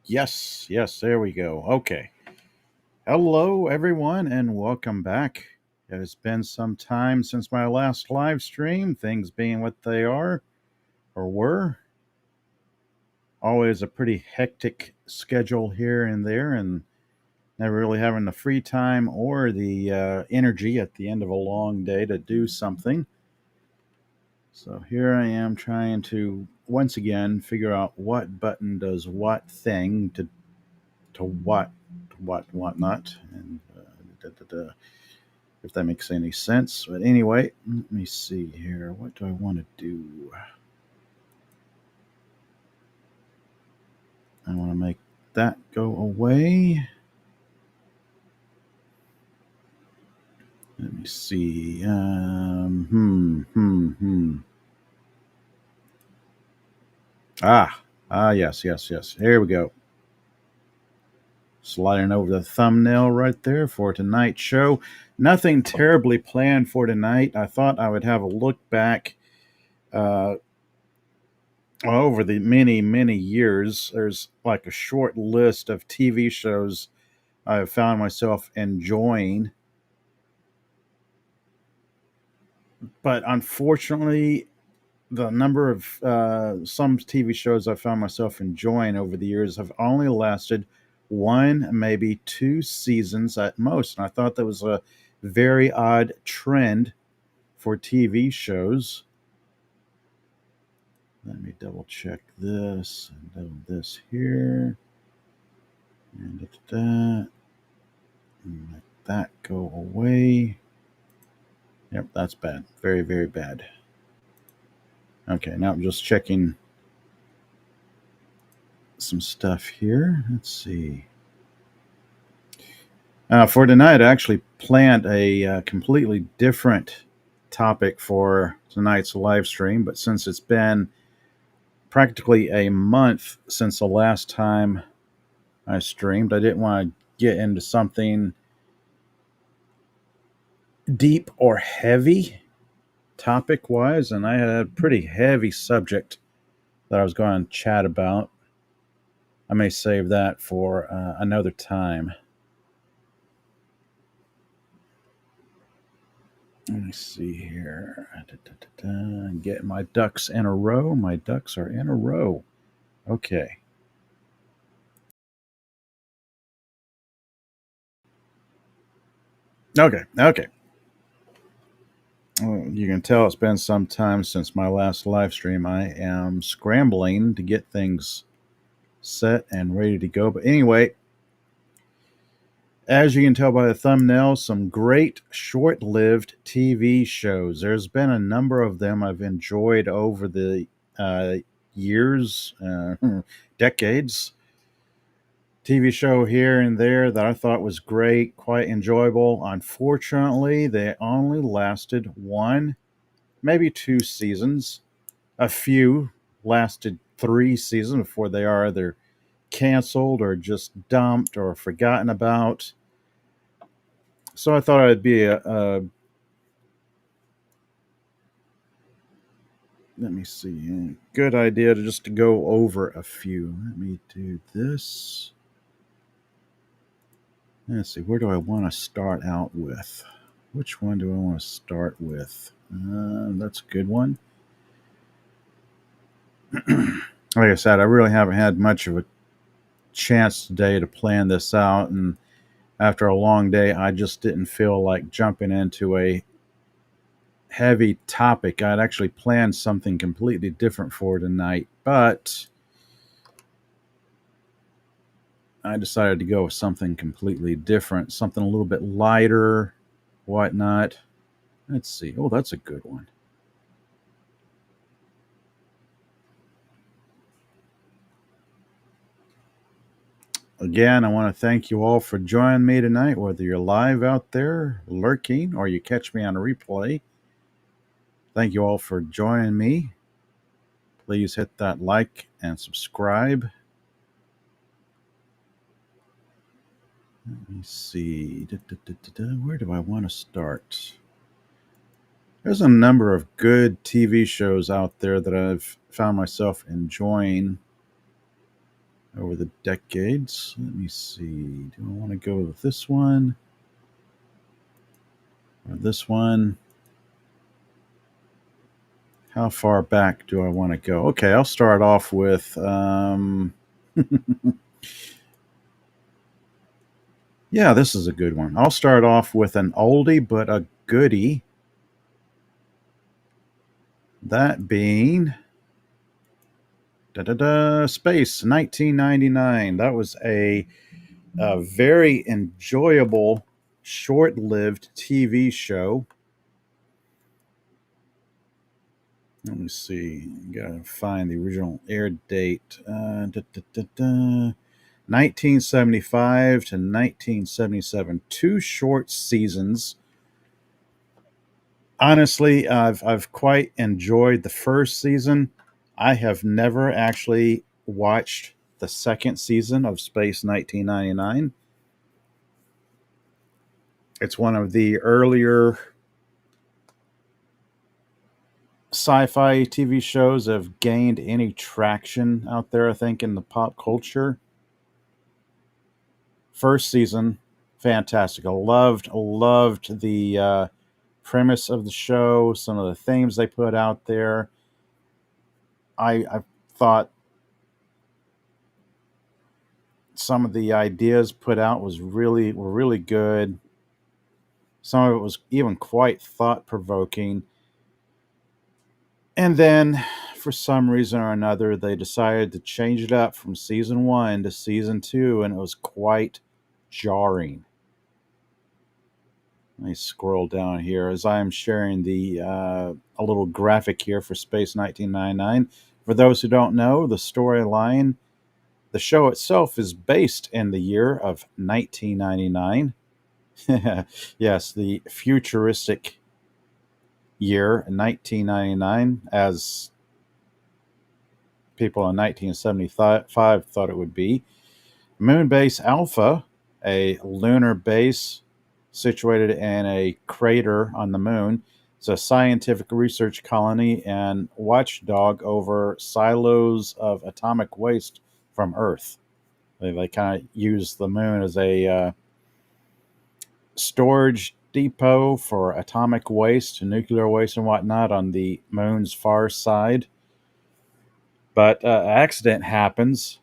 Yes, yes, there we go. Okay. Hello, everyone, and welcome back. It has been some time since my last live stream, things being what they are or were. Always a pretty hectic schedule here and there, and never really having the free time or the energy at the end of a long day to do something. So here I am trying to once again figure out what button does what thing to whatnot, and if that makes any sense. But anyway, let me see here. What do I want to do? I want to make that go away. Let me see. Yes. Here we go. Sliding over the thumbnail right there for tonight's show. Nothing terribly planned for tonight. I thought I would have a look back uh, over the many years. There's like a short list of TV shows I have found myself enjoying, but unfortunately, the number of some TV shows I found myself enjoying over the years have only lasted one, maybe two seasons at most. And I thought that was a very odd trend for TV shows. Let me double check this and double this here. And that. And let that go away. Yep, that's bad. Very bad. Okay, now I'm just checking some stuff here. Let's see. For tonight, I actually planned a completely different topic for tonight's live stream, but since it's been practically a month since the last time I streamed, I didn't want to get into something deep or heavy topic wise, and I had a pretty heavy subject that I was going to chat about. I may save that for another time. Let me see here. Get my ducks in a row. My ducks are in a row. Okay. Okay. Well, you can tell it's been some time since my last live stream. I am scrambling to get things set and ready to go. But anyway, as you can tell by the thumbnail, some great short lived TV shows. There's been a number of them I've enjoyed over the uh, years, decades. TV show here and there that I thought was great, quite enjoyable. Unfortunately, they only lasted one, maybe two seasons. A few lasted three seasons before they are either canceled or just dumped or forgotten about. So I thought it'd be a let me see, a good idea to just to go over a few. Let me do this. Let's see, where do I want to start out with? Which one do I want to start with? That's a good one. Like I said, I really haven't had much of a chance today to plan this out. And after a long day, I just didn't feel like jumping into a heavy topic. I'd actually planned something completely different for tonight, but I decided to go with something completely different, something a little bit lighter, whatnot. Let's see. Oh, that's a good one. Again, I want to thank you all for joining me tonight, whether you're live out there lurking or you catch me on a replay. Thank you all for joining me. Please hit that like and subscribe. Let me see. Where do I want to start? There's a number of good TV shows out there that I've found myself enjoying. over the decades. Let me see. Do I want to go with this one or this one? How far back do I want to go? Okay, I'll start off with. Yeah, this is a good one. I'll start off with an oldie but a goodie. That being Space 1999. That was a very enjoyable, short lived TV show. Let me see. Gotta find the original air date. 1975 to 1977. Two short seasons. Honestly, I've quite enjoyed the first season. I have never actually watched the second season of Space 1999. It's one of the earlier sci-fi TV shows that have gained any traction out there, I think, in the pop culture. First season, fantastic. I loved the premise of the show, some of the themes they put out there. I thought some of the ideas put out were really good. Some of it was even quite thought provoking. And then, for some reason or another, they decided to change it up from season one to season two, and it was quite jarring. Let me scroll down here as I am sharing the a little graphic here for Space 1999. For those who don't know, the storyline, the show itself is based in the year of 1999. Yes, the futuristic year 1999, as people in 1975 thought it would be. Moonbase Alpha, a lunar base situated in a crater on the moon, is a scientific research colony and watchdog over silos of atomic waste from Earth. They kind of use the moon as a storage depot for atomic waste, nuclear waste, and whatnot on the moon's far side. But accident happens.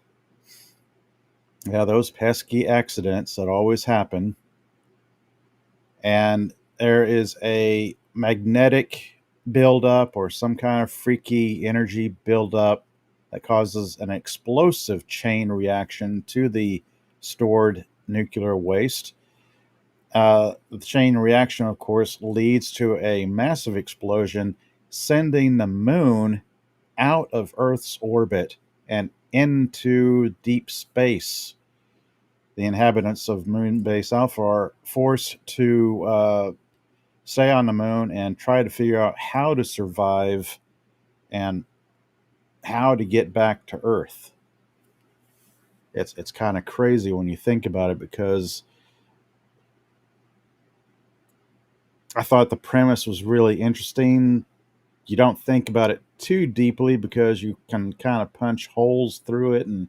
Yeah, those pesky accidents that always happen. And there is a magnetic buildup or some kind of freaky energy buildup that causes an explosive chain reaction to the stored nuclear waste. The chain reaction, of course, leads to a massive explosion, sending the moon out of Earth's orbit and into deep space. The inhabitants of Moonbase Alpha are forced to stay on the moon and try to figure out how to survive and how to get back to Earth. It's kind of crazy when you think about it, because I thought the premise was really interesting. You don't think about it too deeply because you can kind of punch holes through it and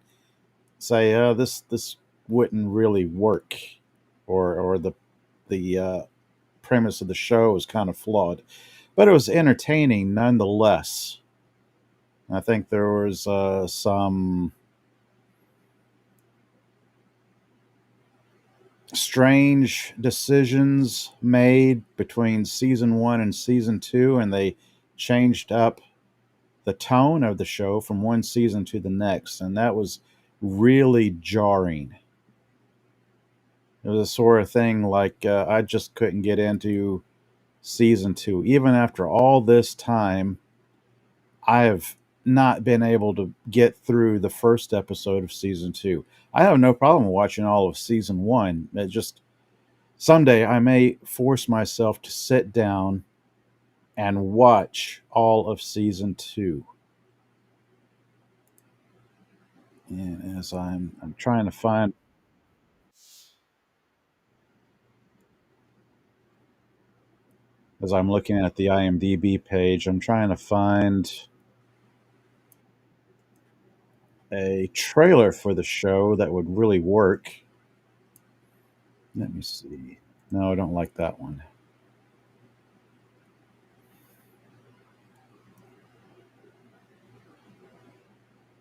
say, this wouldn't really work," or the premise of the show is kind of flawed, but it was entertaining nonetheless. I think there was some strange decisions made between season one and season two, and they changed up the tone of the show from one season to the next, and that was really jarring. It was a sort of thing like I just couldn't get into season two. Even after all this time, I have not been able to get through the first episode of season two. I have no problem watching all of season one. It just someday I may force myself to sit down and watch all of season two. And as I'm trying to find, as I'm looking at the IMDb page, I'm trying to find a trailer for the show that would really work. Let me see. No, I don't like that one.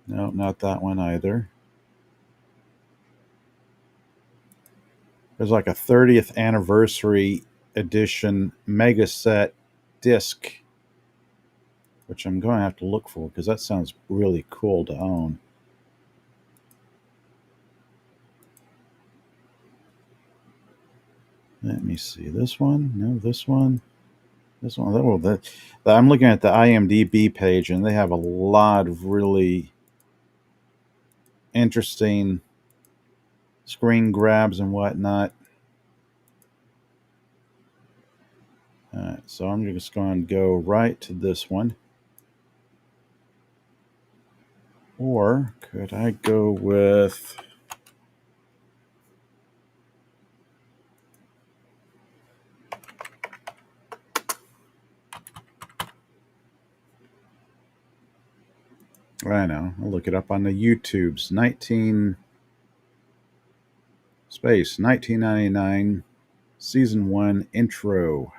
No, not that one either. There's like a 30th anniversary edition mega set disc, which I'm going to have to look for because that sounds really cool to own. Let me see. This one? No, this one. This one. I'm looking at the IMDb page, and they have a lot of really interesting screen grabs and whatnot. So I'm just going to go right to this one. Or could I go with... I know. I'll look it up on the YouTubes. 1999 Season 1 intro.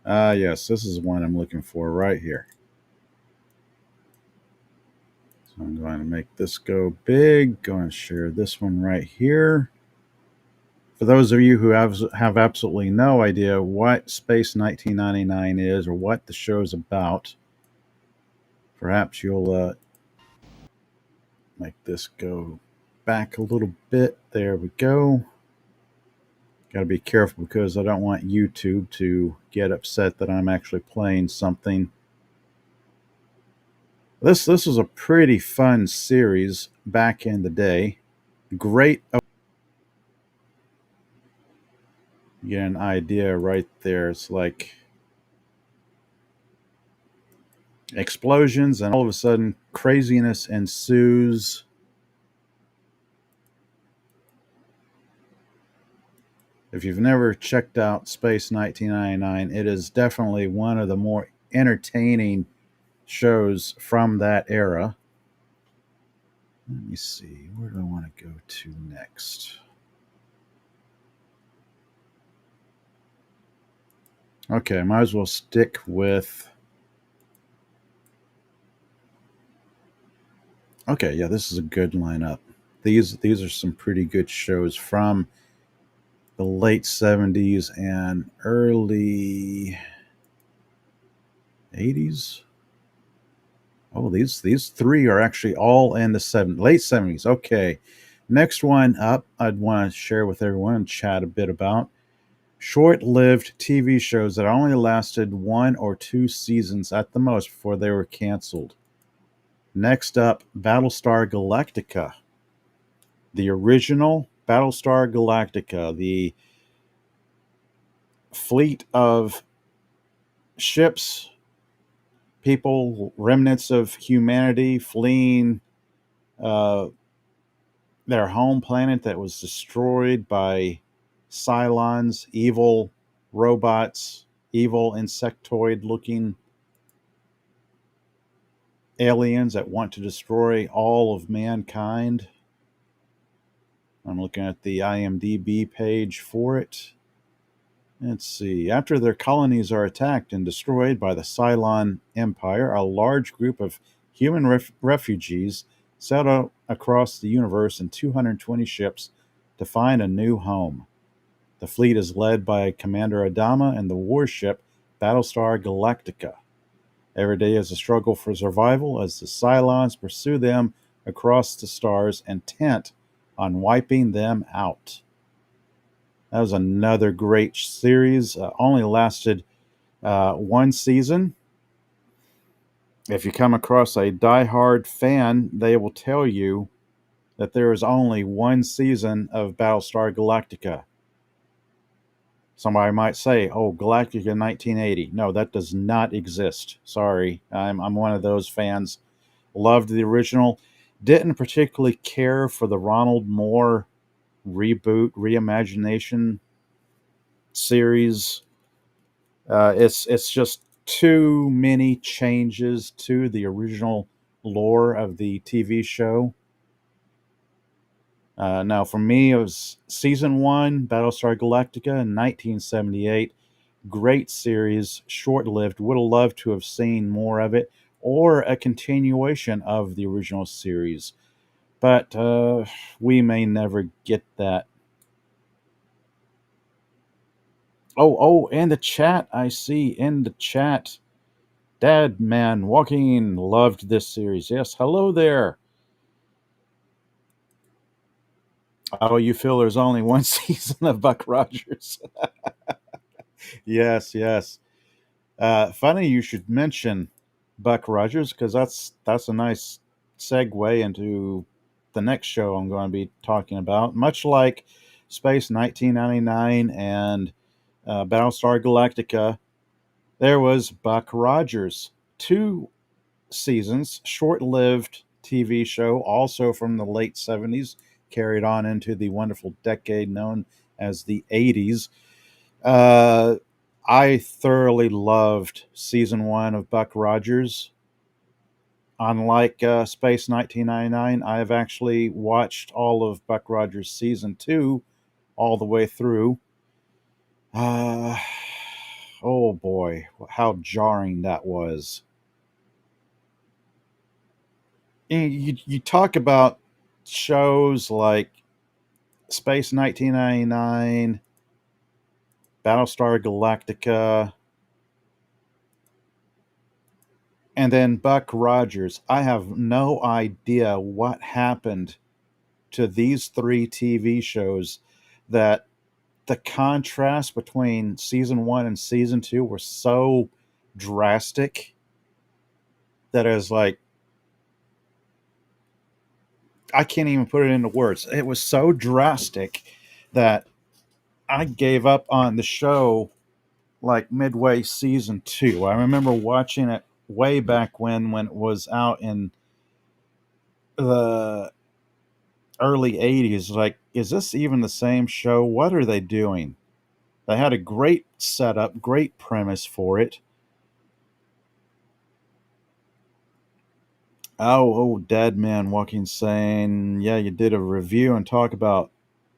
Yes, this is one I'm looking for right here. So I'm going to make this go big. Going to share this one right here. For those of you who have absolutely no idea what Space 1999 is or what the show's about, perhaps you'll make this go back a little bit. There we go. Got to be careful because I don't want YouTube to get upset that I'm actually playing something. This was a pretty fun series back in the day. Great. You get an idea right there. It's like explosions, and all of a sudden, craziness ensues. If you've never checked out Space 1999, it is definitely one of the more entertaining shows from that era. Let me see. Where do I want to go to next? Okay, I might as well stick with... Okay, yeah, this is a good lineup. These are some pretty good shows from the late 70s and early 80s. Oh, these three are actually all in the late 70s. Okay. Next one up, I'd want to share with everyone and chat a bit about short-lived TV shows that only lasted 1 or 2 seasons at the most before they were canceled. Next up, Battlestar Galactica. The original Battlestar Galactica, the fleet of ships, people, remnants of humanity fleeing their home planet that was destroyed by Cylons, evil robots, evil insectoid looking aliens that want to destroy all of mankind. I'm looking at the IMDb page for it. Let's see. After their colonies are attacked and destroyed by the Cylon Empire, a large group of human refugees set out across the universe in 220 ships to find a new home. The fleet is led by Commander Adama and the warship Battlestar Galactica. Every day is a struggle for survival as the Cylons pursue them across the stars intent on wiping them out. That was another great series. Only lasted 1 season. If you come across a diehard fan, they will tell you that there is only 1 season of Battlestar Galactica. Somebody might say, "Oh, Galactica 1980." No, that does not exist. Sorry, I'm one of those fans. Loved the original. Didn't particularly care for the Ronald Moore reboot, reimagination series. It's just too many changes to the original lore of the TV show. Now, for me, it was season one, Battlestar Galactica in 1978. Great series, short lived. Would have loved to have seen more of it or a continuation of the original series. But we may never get that. Oh, in the chat, I see in the chat, Dad Man Walking loved this series. Yes, hello there. Oh, you feel there's only one season of Buck Rogers? Yes, yes. Funny you should mention Buck Rogers because that's a nice segue into the next show I'm going to be talking about. Much like Space 1999 and Battlestar Galactica, there was Buck Rogers. Two seasons, short lived TV show, also from the late 70s, carried on into the wonderful decade known as the 80s. Uh, I thoroughly loved season one of Buck Rogers. Unlike Space 1999, I have actually watched all of Buck Rogers season two all the way through. Uh, oh boy, how jarring that was. You talk about shows like Space 1999, Battlestar Galactica, and then Buck Rogers. I have no idea what happened to these three TV shows that the contrast between season one and season two were so drastic that it was like, I can't even put it into words. It was so drastic that I gave up on the show like midway season two. I remember watching it way back when it was out in the early 80s. Like, is this even the same show? What are they doing? They had a great setup, great premise for it. Dead Man Walking saying, yeah, you did a review and talk about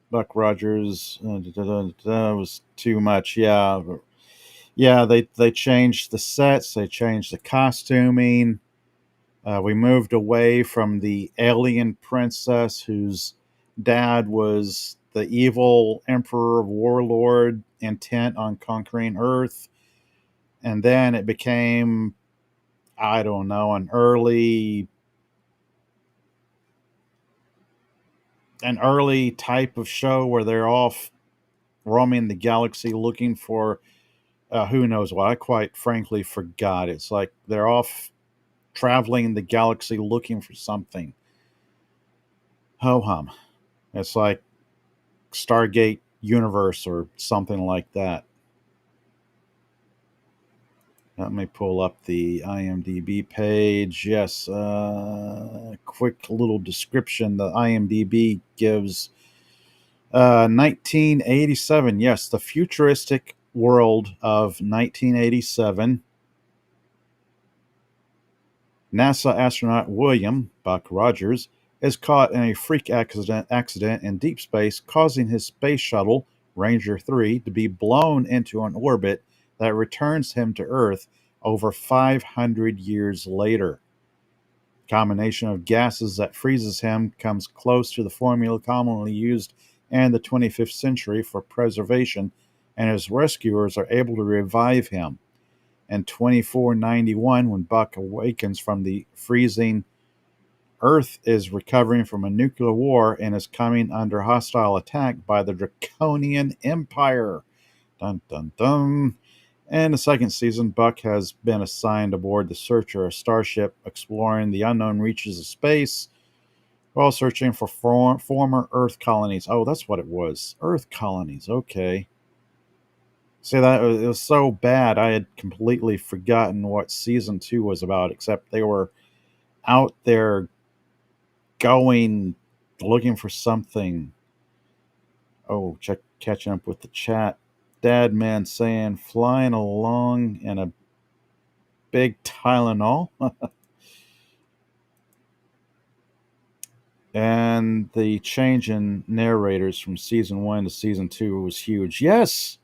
Buck Rogers. Was too much. Yeah, yeah. They changed the sets. They changed the costuming. We moved away from the alien princess whose dad was the evil emperor warlord intent on conquering Earth, and then it became, I don't know, an early type of show where they're off roaming the galaxy looking for who knows what. I quite frankly forgot. It's like they're off traveling the galaxy looking for something. Ho hum. It's like Stargate Universe or something like that. Let me pull up the IMDb page. Yes, quick little description. The IMDb gives 1987. Yes, the futuristic world of 1987. NASA astronaut William Buck Rogers is caught in a freak accident in deep space, causing his space shuttle, Ranger 3, to be blown into an orbit that returns him to Earth over 500 years later. Combination of gases that freezes him comes close to the formula commonly used in the 25th century for preservation, and his rescuers are able to revive him. In 2491, when Buck awakens from the freezing, Earth is recovering from a nuclear war and is coming under hostile attack by the Draconian Empire. Dun dun dun. In the second season, Buck has been assigned aboard the Searcher, a starship exploring the unknown reaches of space while searching for former Earth colonies. Oh, that's what it was. Earth colonies. Okay. See, that it was so bad, I had completely forgotten what season two was about, except they were out there going looking for something. Oh, catching up with the chat. Dad man saying flying along in a big Tylenol. And the change in narrators from season 1 to season 2 was huge. Yes,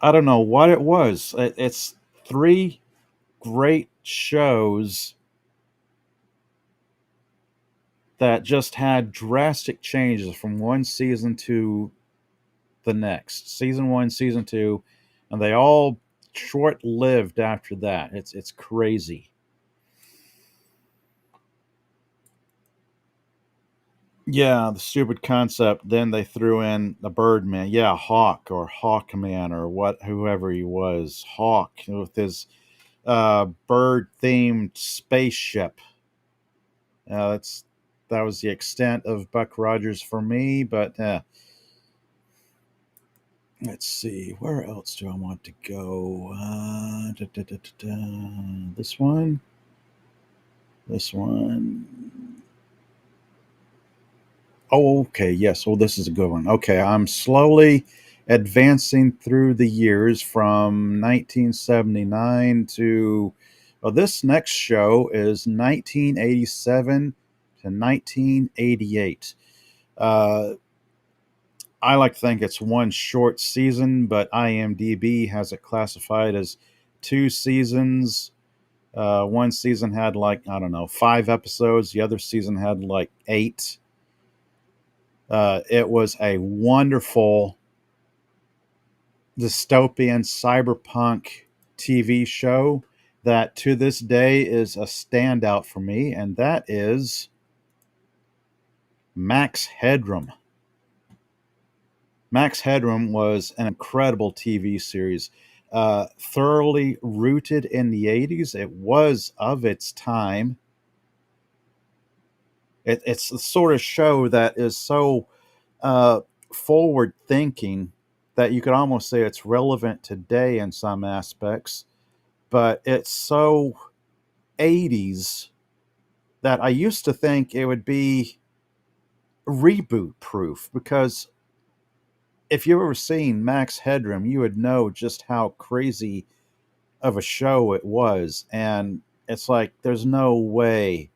I don't know what it was. It's three great shows that just had drastic changes from one season to the next. Season 1, season 2, and they all short-lived after that. It's crazy. Yeah, the stupid concept. Then they threw in the Birdman. Yeah, Hawk or Hawkman or what, whoever he was. Hawk with his bird themed spaceship. That's that was the extent of Buck Rogers for me. But let's see, where else do I want to go? This one, this one. Oh, okay. Yes. Well, this is a good one. Okay. I'm slowly advancing through the years from 1979 to, well, this next show is 1987 to 1988. Uh, I like to think it's one short season, but IMDb has it classified as two seasons. One season had like, I don't know, 5 episodes. The other season had like 8. It was a wonderful dystopian cyberpunk TV show that to this day is a standout for me, and that is Max Headroom. Max Headroom was an incredible TV series, thoroughly rooted in the 80s. It was of its time. It's the sort of show that is so uh, forward thinking that you could almost say it's relevant today in some aspects, but it's so 80s that I used to think it would be reboot proof because if you've ever seen Max Headroom, you would know just how crazy of a show it was. And it's like, there's no way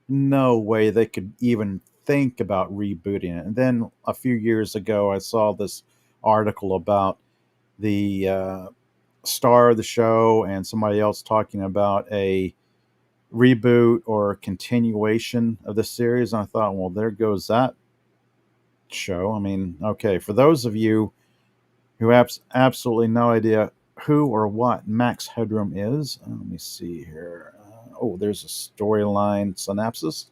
they could even think about rebooting it. And then a few years ago, I saw this article about the star of the show and somebody else talking about a reboot or continuation of the series. And I thought, well, there goes that show. I mean, okay, for those of you who have absolutely no idea who or what Max Headroom is, let me see here. Oh, there's a storyline synopsis.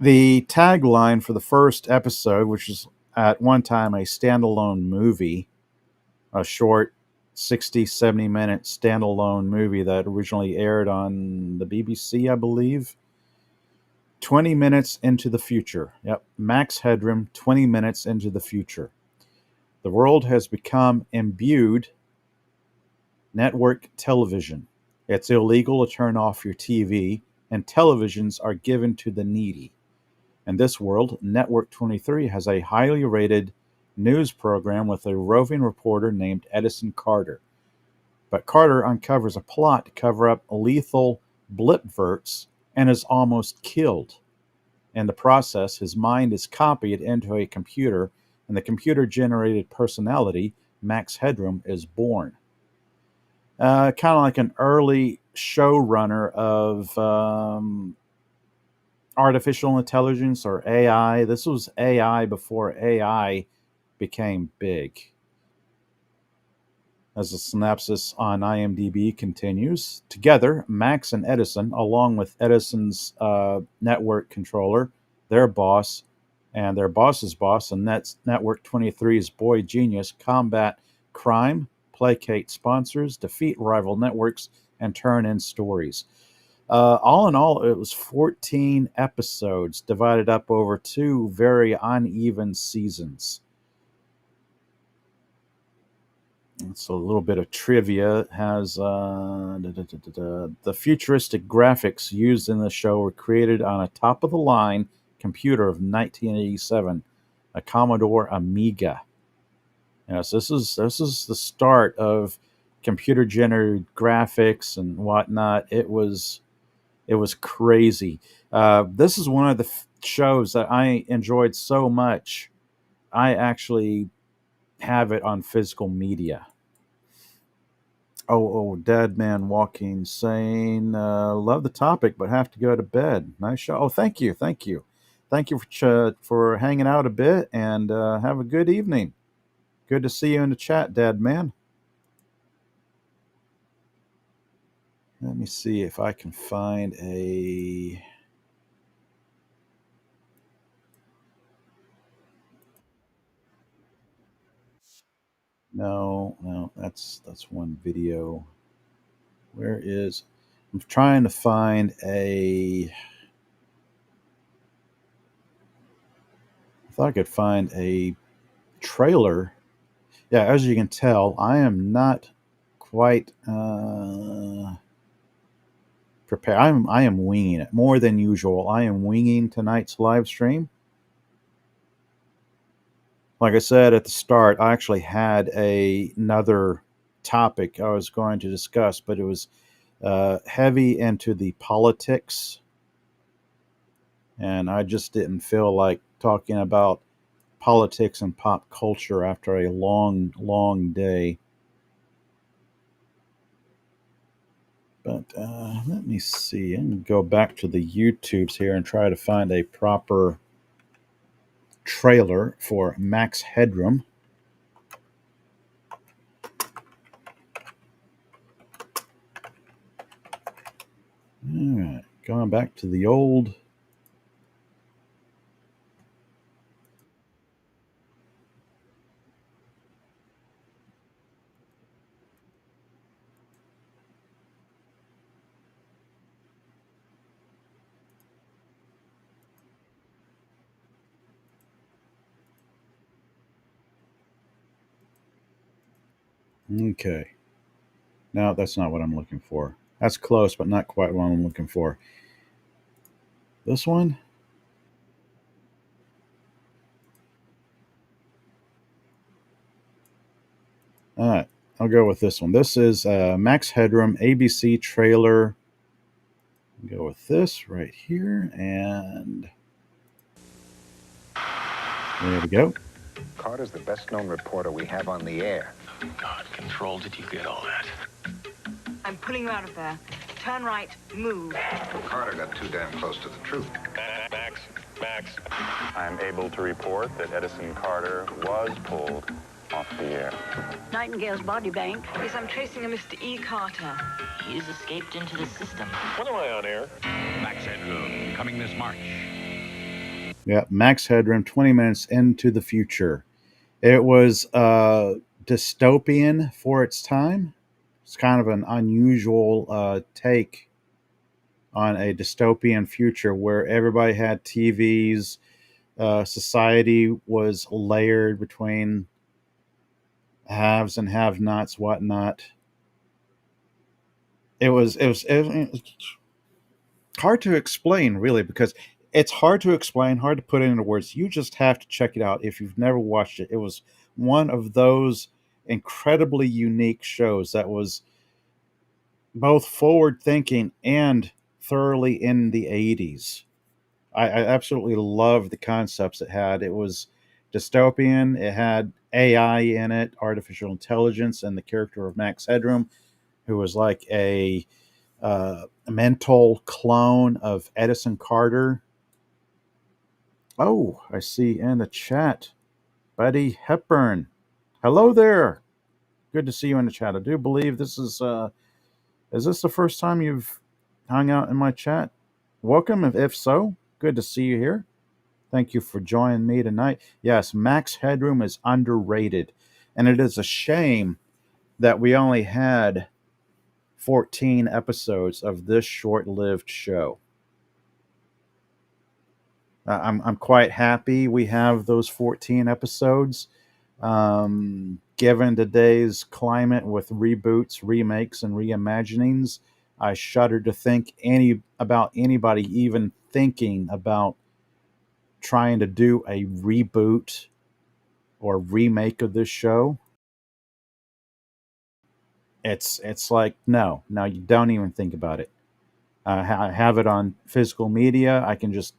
The tagline for the first episode, which was at one time a standalone movie, a short 60, 70-minute standalone movie that originally aired on the BBC, I believe. 20 minutes into the future. Yep, Max Headroom, 20 minutes into the future. The world has become imbued network television. It's illegal to turn off your TV, and televisions are given to the needy. In this world, Network 23 has a highly rated news program with a roving reporter named Edison Carter. But Carter uncovers a plot to cover up lethal blipverts and is almost killed. In the process, his mind is copied into a computer, and the computer generated personality, Max Headroom, is born. Kind of like an early showrunner of artificial intelligence or AI. This was AI before AI became big. As the synopsis on IMDb continues, together, Max and Edison, along with Edison's network controller, their boss, and their boss's boss, and that's Network 23's boy genius, combat crime, placate sponsors, defeat rival networks, and turn in stories. All in all, it was 14 episodes divided up over 2 very uneven seasons. It's a little bit of trivia. It has the futuristic graphics used in the show were created on a top of the line computer of 1987 a Commodore Amiga. So this is the start of computer generated graphics and whatnot. It was crazy. This is one of the shows that I enjoyed so much. I actually have it on physical media. Oh, Dead Man Walking saying, love the topic, but have to go to bed. Nice show. Oh, thank you for hanging out a bit, and have a good evening. Good to see you in the chat, Dead Man. Let me see if I can find a. No, that's one video. Where is? I'm trying to find a. I thought I could find a trailer. Yeah, as you can tell, I am not quite prepared. I am winging it more than usual. I am winging tonight's live stream. Like I said at the start, I actually had another topic I was going to discuss, but it was heavy into the politics, and I just didn't feel like talking about politics and pop culture after a long, long day. But let me see. I'm going to go back to the YouTubes here and try to find a proper trailer for Max Headroom. All right, going back to the old. Okay. No, that's not what I'm looking for. That's close, but not quite what I'm looking for. This one? All right, I'll go with this one. This is Max Headroom ABC trailer. I'll go with this right here, and there we go. Carter's the best known reporter we have on the air. God, Control, did you get all that? I'm pulling you out of there. Turn right, move. Carter got too damn close to the truth. Max. I'm able to report that Edison Carter was pulled off the air. Nightingale's body bank. Yes, I'm tracing a Mr. E. Carter. He's escaped into the system. When am I on air? Max Headroom, coming this March. Yeah, Max Headroom, 20 minutes into the future. It was dystopian for its time. It's kind of an unusual take on a dystopian future where everybody had TVs. Society was layered between haves and have-nots, whatnot. It was hard to explain, really, because it's hard to explain, hard to put into words. You just have to check it out if you've never watched it. It was one of those incredibly unique shows that was both forward thinking and thoroughly in the 80s. I absolutely love the concepts it had. It was dystopian. It had AI in it, artificial intelligence, and the character of Max Headroom, who was like a mental clone of Edison Carter. Oh, I see in the chat, Buddy Hepburn. Hello there. Good to see you in the chat. I do believe this is this the first time you've hung out in my chat? Welcome, if so. Good to see you here. Thank you for joining me tonight. Yes, Max Headroom is underrated, and it is a shame that we only had 14 episodes of this short-lived show. I'm quite happy we have those 14 episodes. Given today's climate with reboots, remakes, and reimaginings, I shudder to think about anybody even thinking about trying to do a reboot or remake of this show, it's like, no, you don't even think about it. I have it on physical media. I can just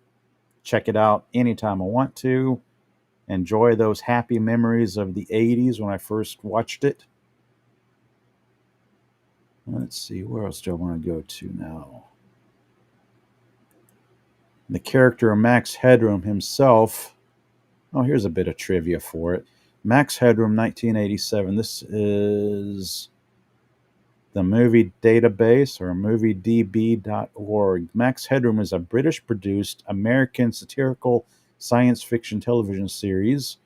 check it out anytime I want to. Enjoy those happy memories of the 80s when I first watched it. Let's see, where else do I want to go to now? The character of Max Headroom himself. Oh, here's a bit of trivia for it. Max Headroom, 1987. This is the movie database, or moviedb.org. Max Headroom is a British-produced American satirical science fiction television series.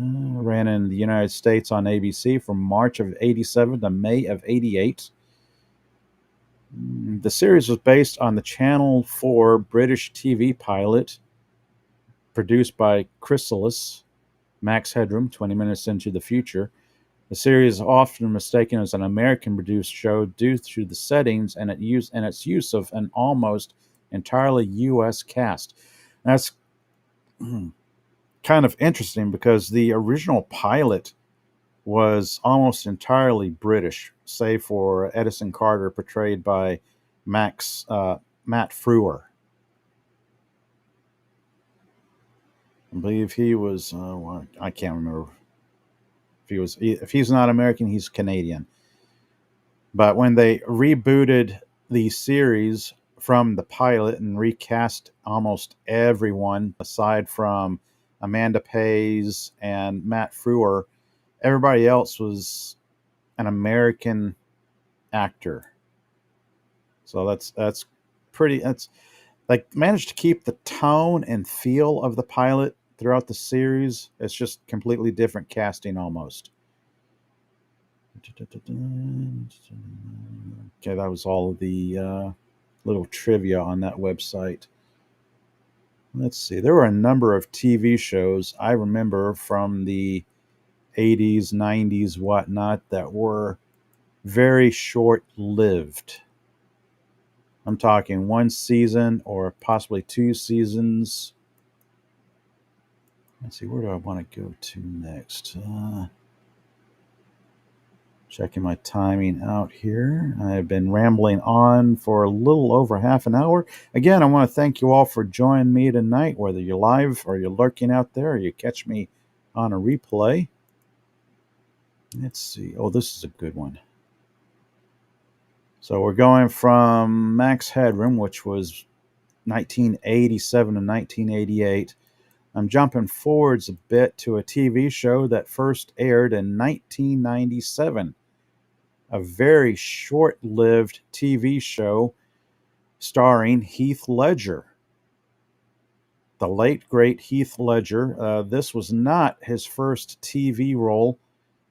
Ran in the United States on ABC from March of 87 to May of 88. The series was based on the Channel 4 British TV pilot produced by Chrysalis, Max Headroom, 20 Minutes into the Future. The series is often mistaken as an American-produced show due to the settings and its use of an almost entirely U.S. cast. That's kind of interesting because the original pilot was almost entirely British, save for Edison Carter, portrayed by Matt Frewer. I believe he was. I can't remember if he's not American, he's Canadian. But when they rebooted the series from the pilot and recast almost everyone aside from Amanda Pays and Matt Frewer, everybody else was an American actor. So that's pretty. That's like managed to keep the tone and feel of the pilot throughout the series. It's just completely different casting almost. Okay, that was all of the little trivia on that website. Let's see. There were a number of TV shows I remember from the 80s, 90s, whatnot, that were very short-lived. I'm talking one season or possibly 2 seasons. Let's see, where do I want to go to next? Checking my timing out here. I've been rambling on for a little over half an hour. Again, I want to thank you all for joining me tonight, whether you're live or you're lurking out there or you catch me on a replay. Let's see. Oh, this is a good one. So we're going from Max Headroom, which was 1987 to 1988. I'm jumping forwards a bit to a TV show that first aired in 1997. A very short-lived TV show starring Heath Ledger. The late, great Heath Ledger. This was not his first TV role,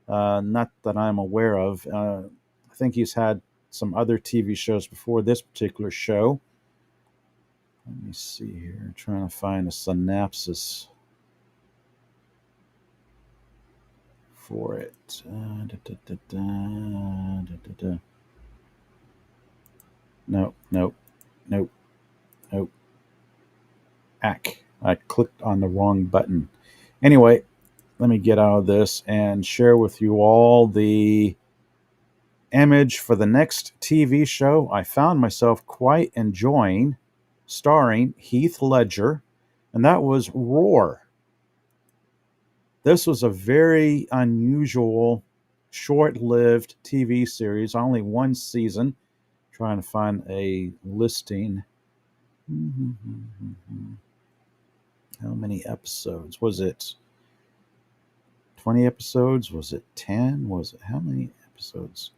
not that I'm aware of. I think he's had some other TV shows before this particular show. Let me see here. I'm trying to find a synopsis for it. Nope. I clicked on the wrong button. Anyway, let me get out of this and share with you all the image for the next TV show I found myself quite enjoying, starring Heath Ledger, and that was Roar. This was a very unusual, short-lived TV series, only one season. Trying to find a listing. How many episodes? Was it 20 episodes? Was it 10? Was it how many episodes?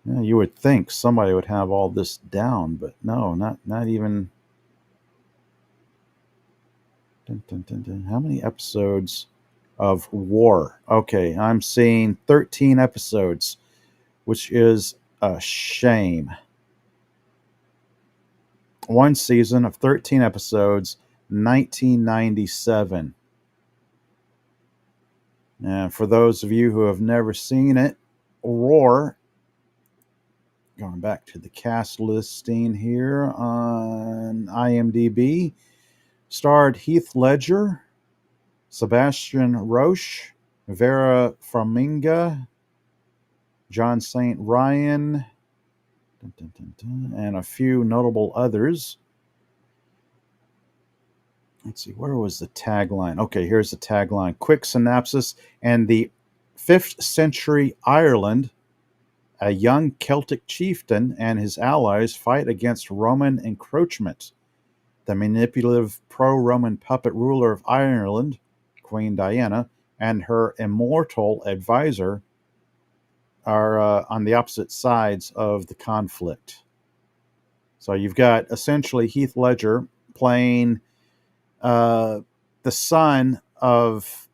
Yeah, you would think somebody would have all this down, but no, not even. How many episodes of War? Okay, I'm seeing 13 episodes, which is a shame. One season of 13 episodes, 1997. And for those of you who have never seen it, Roar, going back to the cast listing here on IMDb. Starred Heath Ledger, Sebastian Roche, Vera Farmiga, John St. Ryan, and a few notable others. Let's see, where was the tagline? Okay, here's the tagline. Quick synopsis. And the 5th century Ireland, a young Celtic chieftain and his allies fight against Roman encroachment. The manipulative pro-Roman puppet ruler of Ireland, Queen Diana, and her immortal advisor are on the opposite sides of the conflict. So you've got essentially Heath Ledger playing the son of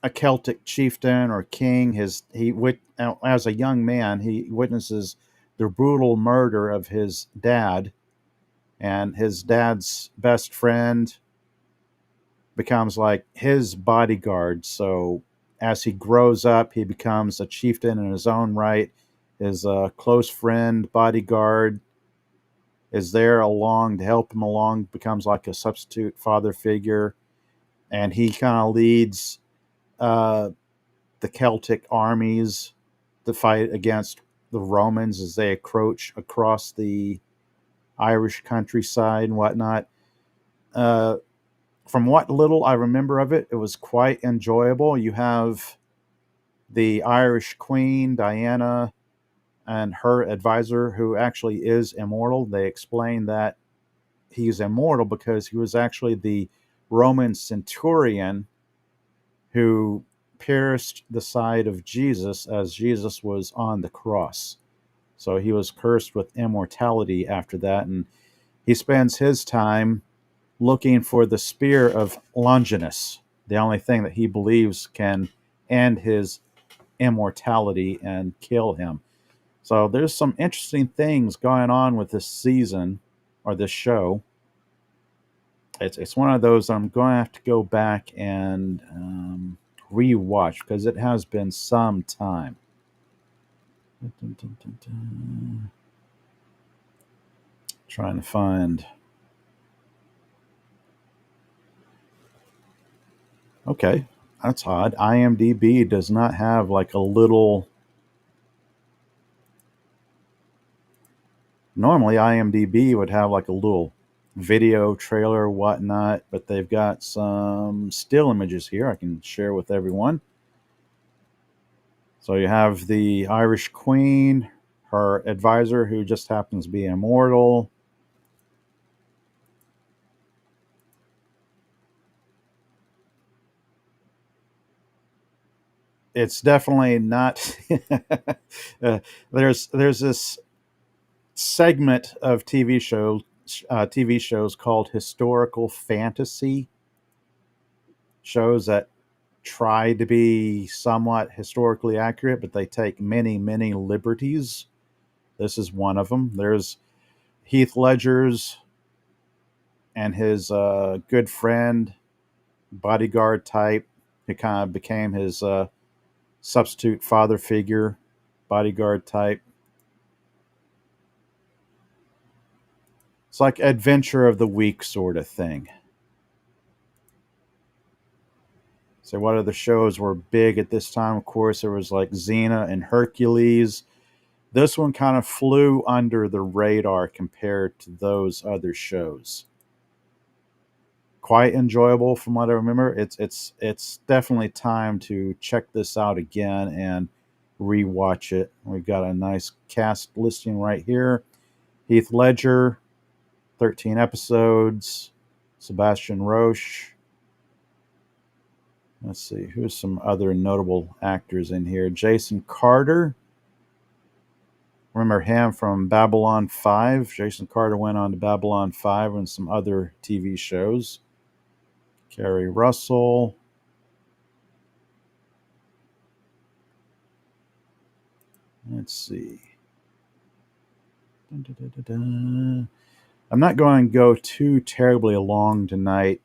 a Celtic chieftain or king. As a young man, he witnesses the brutal murder of his dad, and his dad's best friend becomes like his bodyguard. So as he grows up, he becomes a chieftain in his own right. His close friend, bodyguard, is there along to help him along, becomes like a substitute father figure, and he kind of leads the Celtic armies to fight against the Romans as they encroach across the Irish countryside and whatnot. From what little I remember of it, it was quite enjoyable. You have the Irish Queen, Diana, and her advisor, who actually is immortal. They explain that he's immortal because he was actually the Roman centurion who pierced the side of Jesus as Jesus was on the cross. So he was cursed with immortality after that, and he spends his time looking for the spear of Longinus, the only thing that he believes can end his immortality and kill him. So there's some interesting things going on with this season or this show. It's one of those I'm going to have to go back and rewatch because it has been some time. Trying to find. Okay, that's odd. IMDb does not have like a little. Normally, IMDb would have like a little video trailer, whatnot, but they've got some still images here I can share with everyone. So you have the Irish Queen, her advisor, who just happens to be immortal. It's definitely not. There's this segment of TV shows called historical fantasy shows that try to be somewhat historically accurate, but they take many liberties. This is one of them. There's Heath Ledger's and his good friend, bodyguard type, who kind of became his substitute father figure, bodyguard type. It's like adventure of the week sort of thing. So what other shows were big at this time? Of course, there was like Xena and Hercules. This one kind of flew under the radar compared to those other shows. Quite enjoyable from what I remember. It's definitely time to check this out again and rewatch it. We've got a nice cast listing right here. Heath Ledger, 13 episodes. Sebastian Roche. Let's see, who's some other notable actors in here? Jason Carter. Remember him from Babylon 5. Jason Carter went on to Babylon 5 and some other TV shows. Kerry Russell. Let's see. I'm not going to go too terribly long tonight.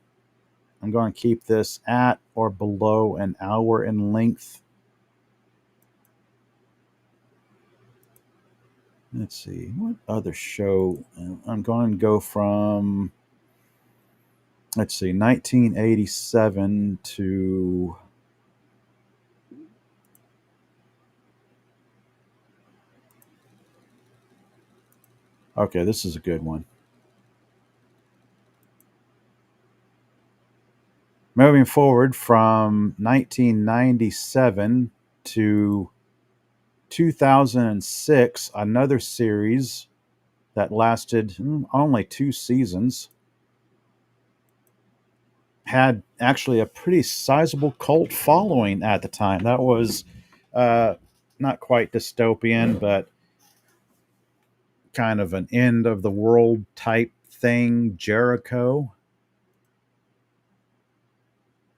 I'm going to keep this at or below an hour in length. Let's see, what other show? I'm going to go from, let's see, 1987 to, okay, this is a good one. Moving forward from 1997 to 2006, another series that lasted only 2 seasons, had actually a pretty sizable cult following at the time. That was uh, not quite dystopian, but kind of an end of the world type thing. Jericho.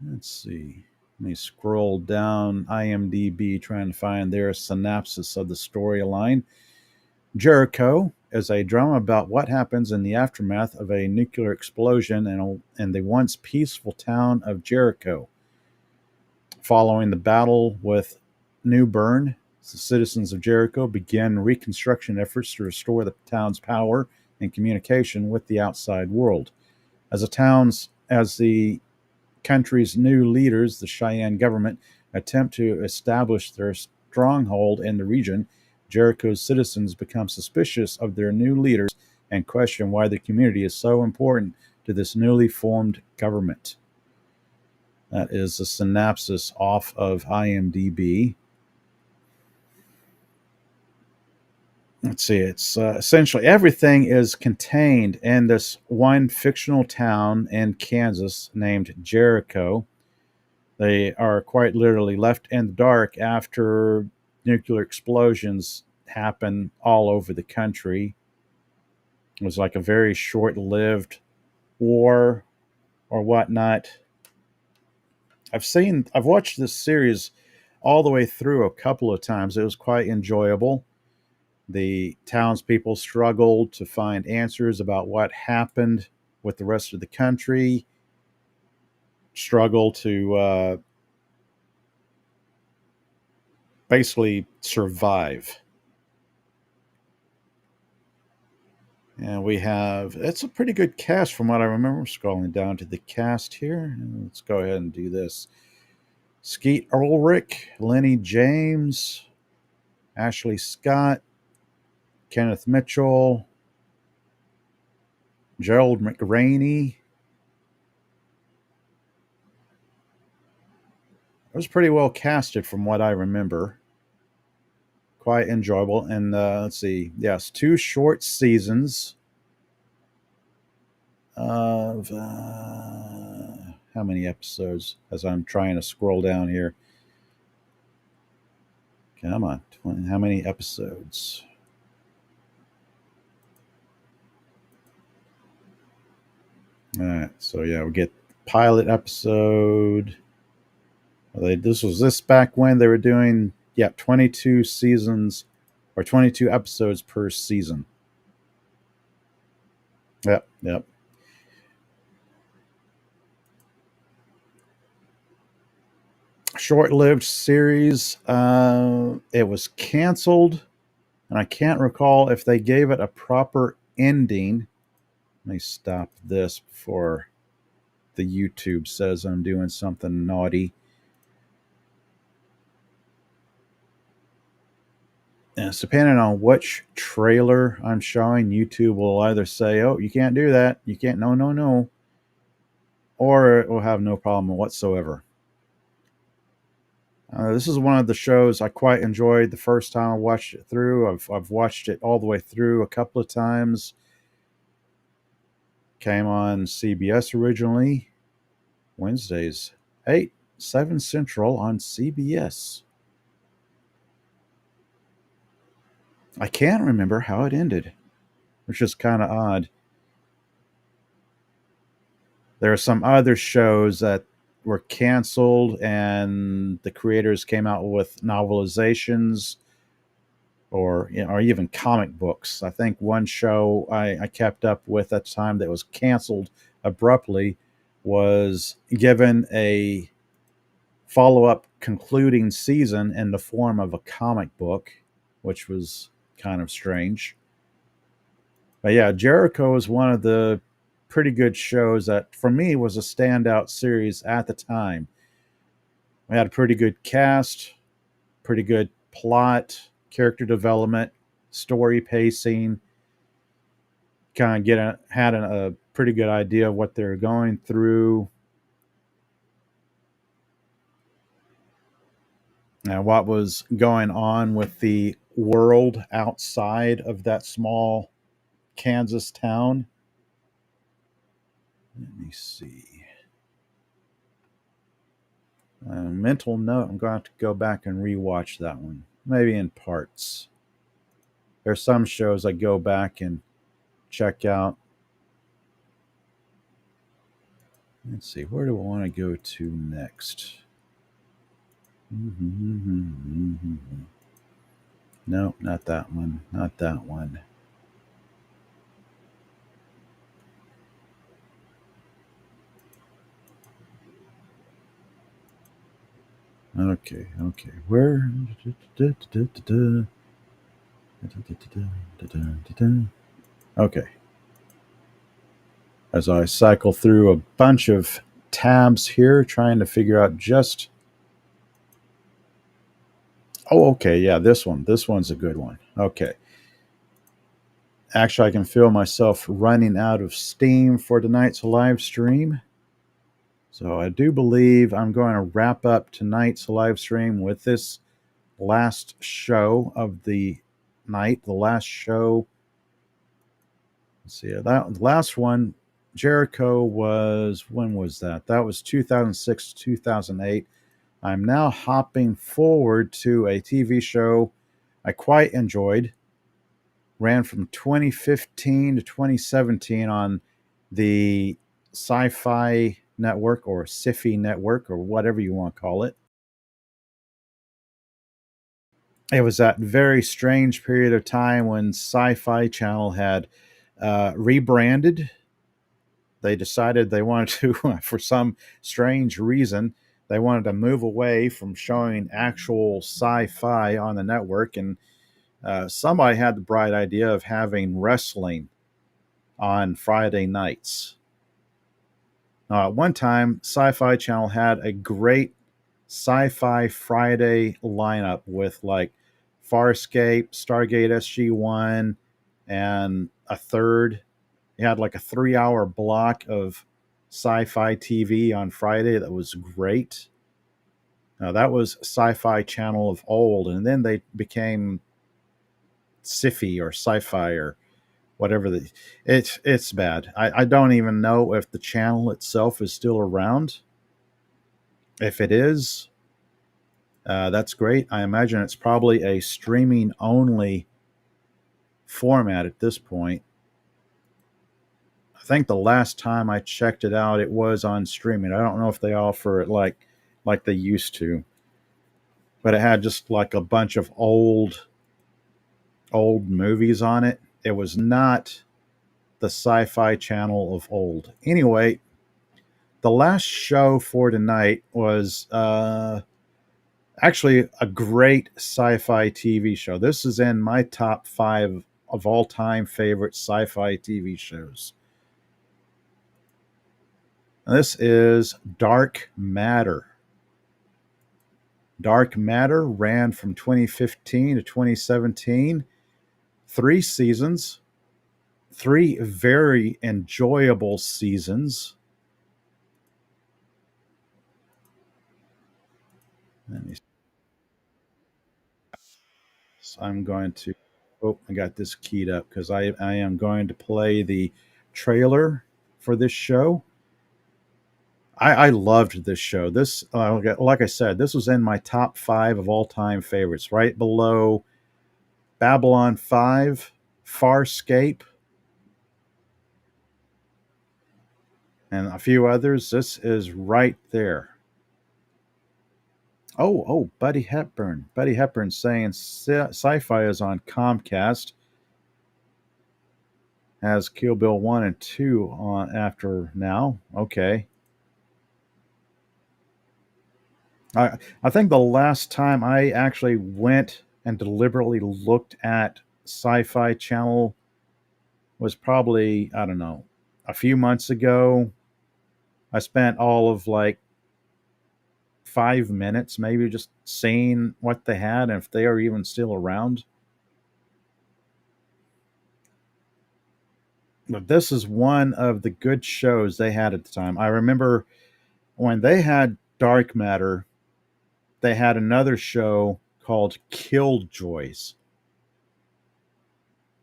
Let's see. Let me scroll down IMDb trying to find their synopsis of the storyline. Jericho is a drama about what happens in the aftermath of a nuclear explosion in the once peaceful town of Jericho. Following the battle with New Bern, the citizens of Jericho begin reconstruction efforts to restore the town's power and communication with the outside world. As the country's new leaders, the Cheyenne government, attempt to establish their stronghold in the region, Jericho's citizens become suspicious of their new leaders and question why the community is so important to this newly formed government. That is a synopsis off of IMDb. Let's see, it's essentially everything is contained in this one fictional town in Kansas named Jericho. They are quite literally left in the dark after nuclear explosions happen all over the country. It was like a very short lived war or whatnot. I've watched this series all the way through a couple of times. It was quite enjoyable. The townspeople struggled to find answers about what happened with the rest of the country, struggle to basically survive. And it's a pretty good cast from what I remember. Scrolling down to the cast here. Let's go ahead and do this. Skeet Ulrich, Lenny James, Ashley Scott, Kenneth Mitchell, Gerald McRaney. It was pretty well casted from what I remember. Quite enjoyable. And let's see. Yes, 2 short seasons of how many episodes? As I'm trying to scroll down here. Come on. How many episodes? All right. So, yeah, we get pilot episode. This was back when they were doing 22 seasons or 22 episodes per season. Yep. Short-lived series. It was canceled, and I can't recall if they gave it a proper ending. Let me stop this before the YouTube says I'm doing something naughty. And depending on which trailer I'm showing, YouTube will either say, "Oh, you can't do that. You can't. No," or it will have no problem whatsoever. This is one of the shows I quite enjoyed the first time I watched it through. I've watched it all the way through a couple of times. Came on CBS originally, Wednesdays, 7 Central on CBS. I can't remember how it ended, which is kind of odd. There are some other shows that were canceled and the creators came out with novelizations or even comic books. I think one show I kept up with at the time that was canceled abruptly was given a follow-up concluding season in the form of a comic book, which was kind of strange. But yeah, Jericho is one of the pretty good shows that, for me, was a standout series at the time. We had a pretty good cast, pretty good plot, character development, story pacing. Kind of had a pretty good idea of what they're going through and what was going on with the world outside of that small Kansas town. Let me see. Mental note, I'm going to have to go back and rewatch that one, maybe in parts. There's some shows I go back and check out. Let's see, where do I want to go to next? No, not that one. Not that one. Okay. Where? Okay. As I cycle through a bunch of tabs here, trying to figure out just. Oh, okay. Yeah, this one. This one's a good one. Okay. Actually, I can feel myself running out of steam for tonight's live stream. So I do believe I'm going to wrap up tonight's live stream with this last show of the night. The last show. Let's see. That last one, Jericho, was, when was that? That was 2006, 2008. I'm now hopping forward to a TV show I quite enjoyed. Ran from 2015 to 2017 on the Sci-Fi Network, or Sci-Fi Network, or whatever you want to call it. It was that very strange period of time when Sci-Fi Channel had rebranded. They decided they wanted to, for some strange reason, they wanted to move away from showing actual sci-fi on the network, and somebody had the bright idea of having wrestling on Friday nights. At one time, Sci-Fi Channel had a great Sci-Fi Friday lineup with like Farscape, Stargate SG-1, and a third. You had like a 3-hour block of sci-fi TV on Friday that was great. That was Sci-Fi Channel of old, and then they became sci-fi or sci-fi or whatever. It's bad. I don't even know if the channel itself is still around. If it is, that's great. I imagine it's probably a streaming only format at this point. I think the last time I checked it out, it was on streaming. I don't know if they offer it like they used to, but it had just like a bunch of old movies on it. It was not the Sci-Fi Channel of old. Anyway, the last show for tonight was actually a great sci-fi TV show. This is in my top 5 of all-time favorite sci-fi TV shows. This is Dark Matter. Dark Matter ran from 2015 to 2017. 3 seasons. 3 very enjoyable seasons. So I'm going to. Oh, I got this keyed up because I am going to play the trailer for this show. I loved this show. This, like I said, this was in my top 5 of all time favorites, right below Babylon 5, Farscape, and a few others. This is right there. Oh, Buddy Hepburn. Buddy Hepburn saying sci-fi is on Comcast. Has Kill Bill 1 and 2 on after now. Okay. I think the last time I actually went and deliberately looked at Sci-Fi Channel was probably, I don't know, a few months ago. I spent all of like 5 minutes maybe just seeing what they had and if they are even still around. But this is one of the good shows they had at the time. I remember when they had Dark Matter, they had another show called Killjoys.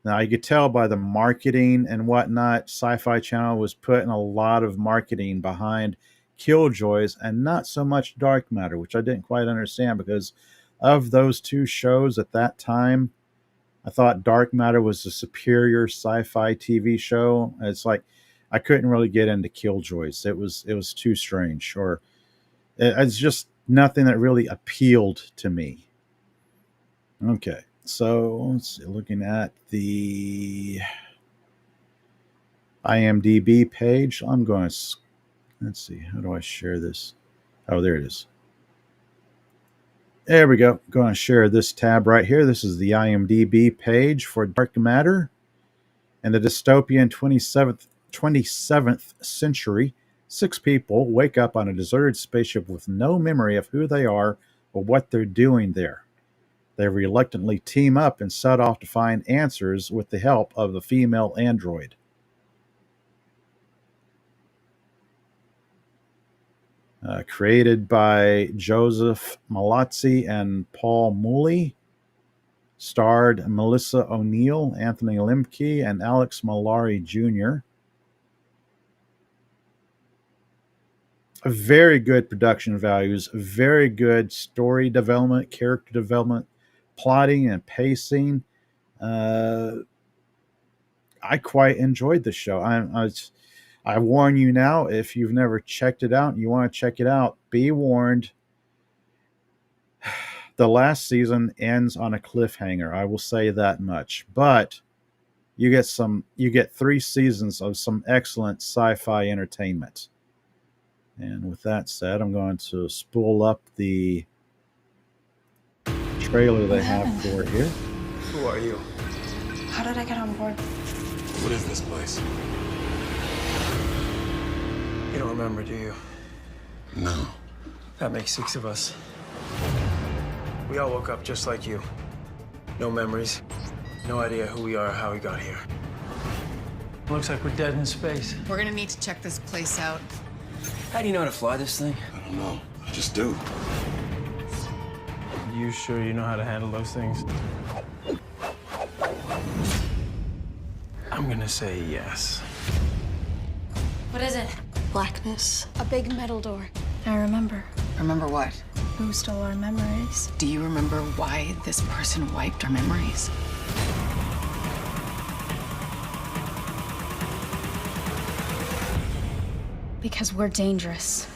Now you could tell by the marketing and whatnot, Sci-Fi Channel was putting a lot of marketing behind Killjoys and not so much Dark Matter, which I didn't quite understand because of those two shows at that time. I thought Dark Matter was the superior sci-fi TV show. It's like I couldn't really get into Killjoys. It was too strange, or it's just nothing that really appealed to me. Okay, so let's see, looking at the IMDb page, I'm going to let's see, how do I share this? Oh, there it is. There we go. Going to share this tab right here. This is the IMDb page for Dark Matter. In the dystopian 27th century, 6 people wake up on a deserted spaceship with no memory of who they are or what they're doing there. They reluctantly team up and set off to find answers with the help of the female android. Created by Joseph Malazzi and Paul Mooley. Starred Melissa O'Neill, Anthony Lemke, and Alex Malari Jr. Very good production values, very good story development, character development, plotting, and pacing. I quite enjoyed the show. I warn you now, if you've never checked it out and you want to check it out, be warned. The last season ends on a cliffhanger. I will say that much. But you get 3 seasons of some excellent sci-fi entertainment. And with that said, I'm going to spool up the trailer they have for here. Who are you? How did I get on board? What is this place? You don't remember, do you? No. That makes 6 of us. We all woke up just like you. No memories. No idea who we are or how we got here. Looks like we're dead in space. We're gonna need to check this place out. How do you know how to fly this thing? I don't know. I just do. You sure you know how to handle those things? I'm gonna say yes. What is it? Blackness. A big metal door. I remember. Remember what? Who stole our memories? Do you remember why this person wiped our memories? Because we're dangerous.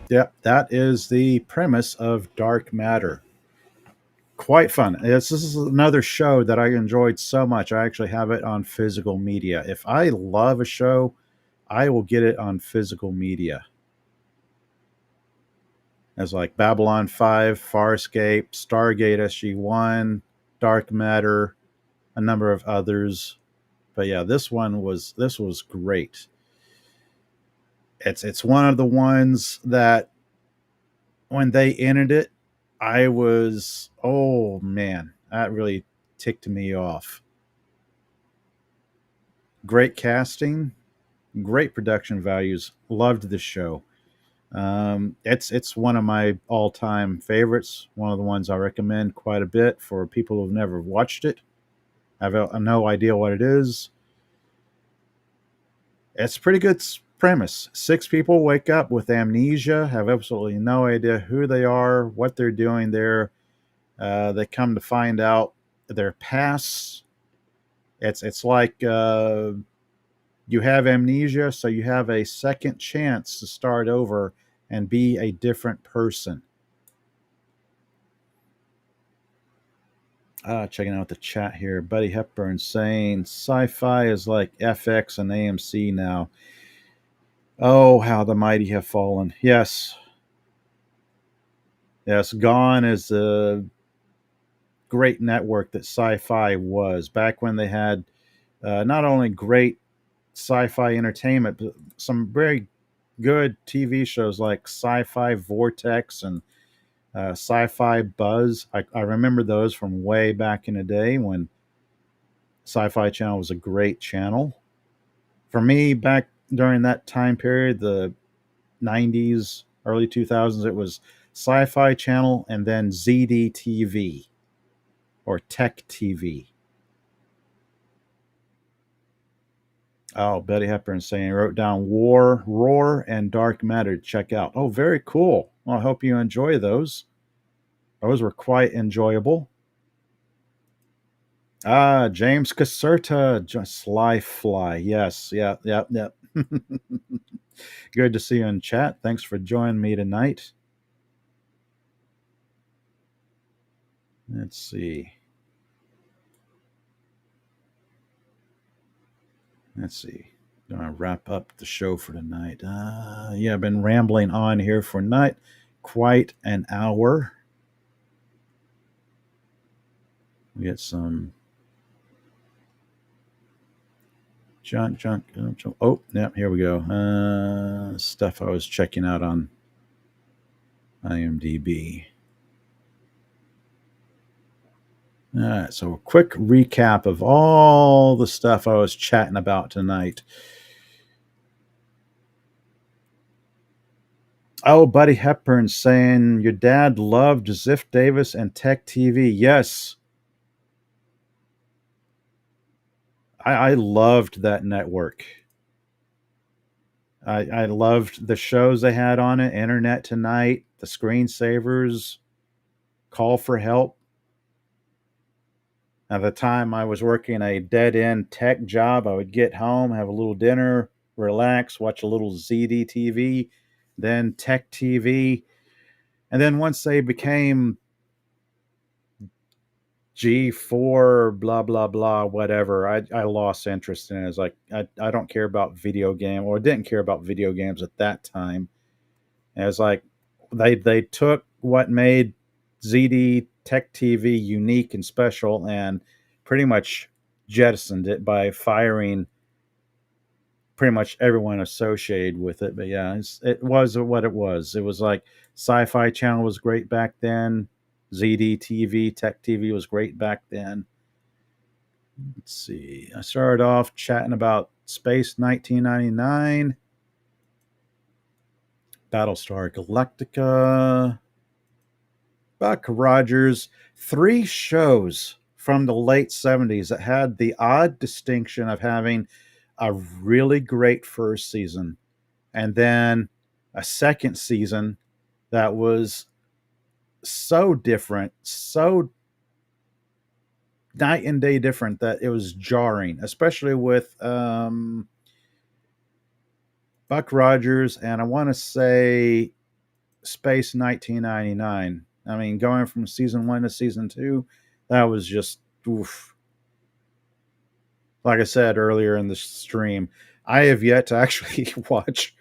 Yep, that is the premise of Dark Matter. Quite fun. This is another show that I enjoyed so much. I actually have it on physical media. If I love a show, I will get it on physical media. As like Babylon 5, Farscape, Stargate SG-1, Dark Matter, a number of others. But yeah, this was great. It's one of the ones that when they ended it, I was, oh man, that really ticked me off. Great casting, great production values. Loved the show. It's one of my all-time favorites. One of the ones I recommend quite a bit for people who've never watched it. I have no idea what it is. It's a pretty good premise. 6 people wake up with amnesia, have absolutely no idea who they are, what they're doing there. They come to find out their pasts. It's like you have amnesia, so you have a second chance to start over and be a different person. Checking out the chat here. Buddy Hepburn saying sci-fi is like FX and AMC now. Oh, how the mighty have fallen. Yes. Yes, gone is great network that Sci-Fi was back when they had not only great sci-fi entertainment, but some very good TV shows like Sci-Fi Vortex and Sci-Fi Buzz. I remember those from way back in the day when Sci-Fi Channel was a great channel. For me, back during that time period, the 90s, early 2000s, it was Sci-Fi Channel and then ZD TV or Tech TV. Oh, Betty Hepburn saying, wrote down Roar, and Dark Matter to check out. Oh, very cool. Well, I hope you enjoy those. Those were quite enjoyable. James Caserta, just Sly Fly. Yes, yeah. Good to see you in chat. Thanks for joining me tonight. Let's see. Gonna wrap up the show for tonight. I've been rambling on here for night, quite an hour. We get some junk. Oh, yeah, here we go. Stuff I was checking out on IMDb. All right, so a quick recap of all the stuff I was chatting about tonight. Oh, Buddy Hepburn saying your dad loved Ziff Davis and Tech TV. Yes. I loved that network. I loved the shows they had on it. Internet Tonight, The Screensavers, Call for Help. At the time, I was working a dead-end tech job. I would get home, have a little dinner, relax, watch a little ZD TV, then Tech TV. And then once they became G4, blah, blah, blah, whatever, I lost interest in it. It's like, I don't care about video game, or didn't care about video games at that time. And it was like, they took what made ZD Tech TV unique and special and pretty much jettisoned it by firing pretty much everyone associated with it. But yeah, it was what it was. It was like Sci-Fi Channel was great back then. ZD TV, Tech TV was great back then. Let's see. I started off chatting about Space 1999, Battlestar Galactica, Buck Rogers, 3 shows from the late 70s that had the odd distinction of having a really great first season and then a second season that was so different, so night and day different that it was jarring, especially with Buck Rogers and I want to say Space 1999. I mean, going from season 1 to season 2, that was just oof. Like I said earlier in the stream, I have yet to actually watch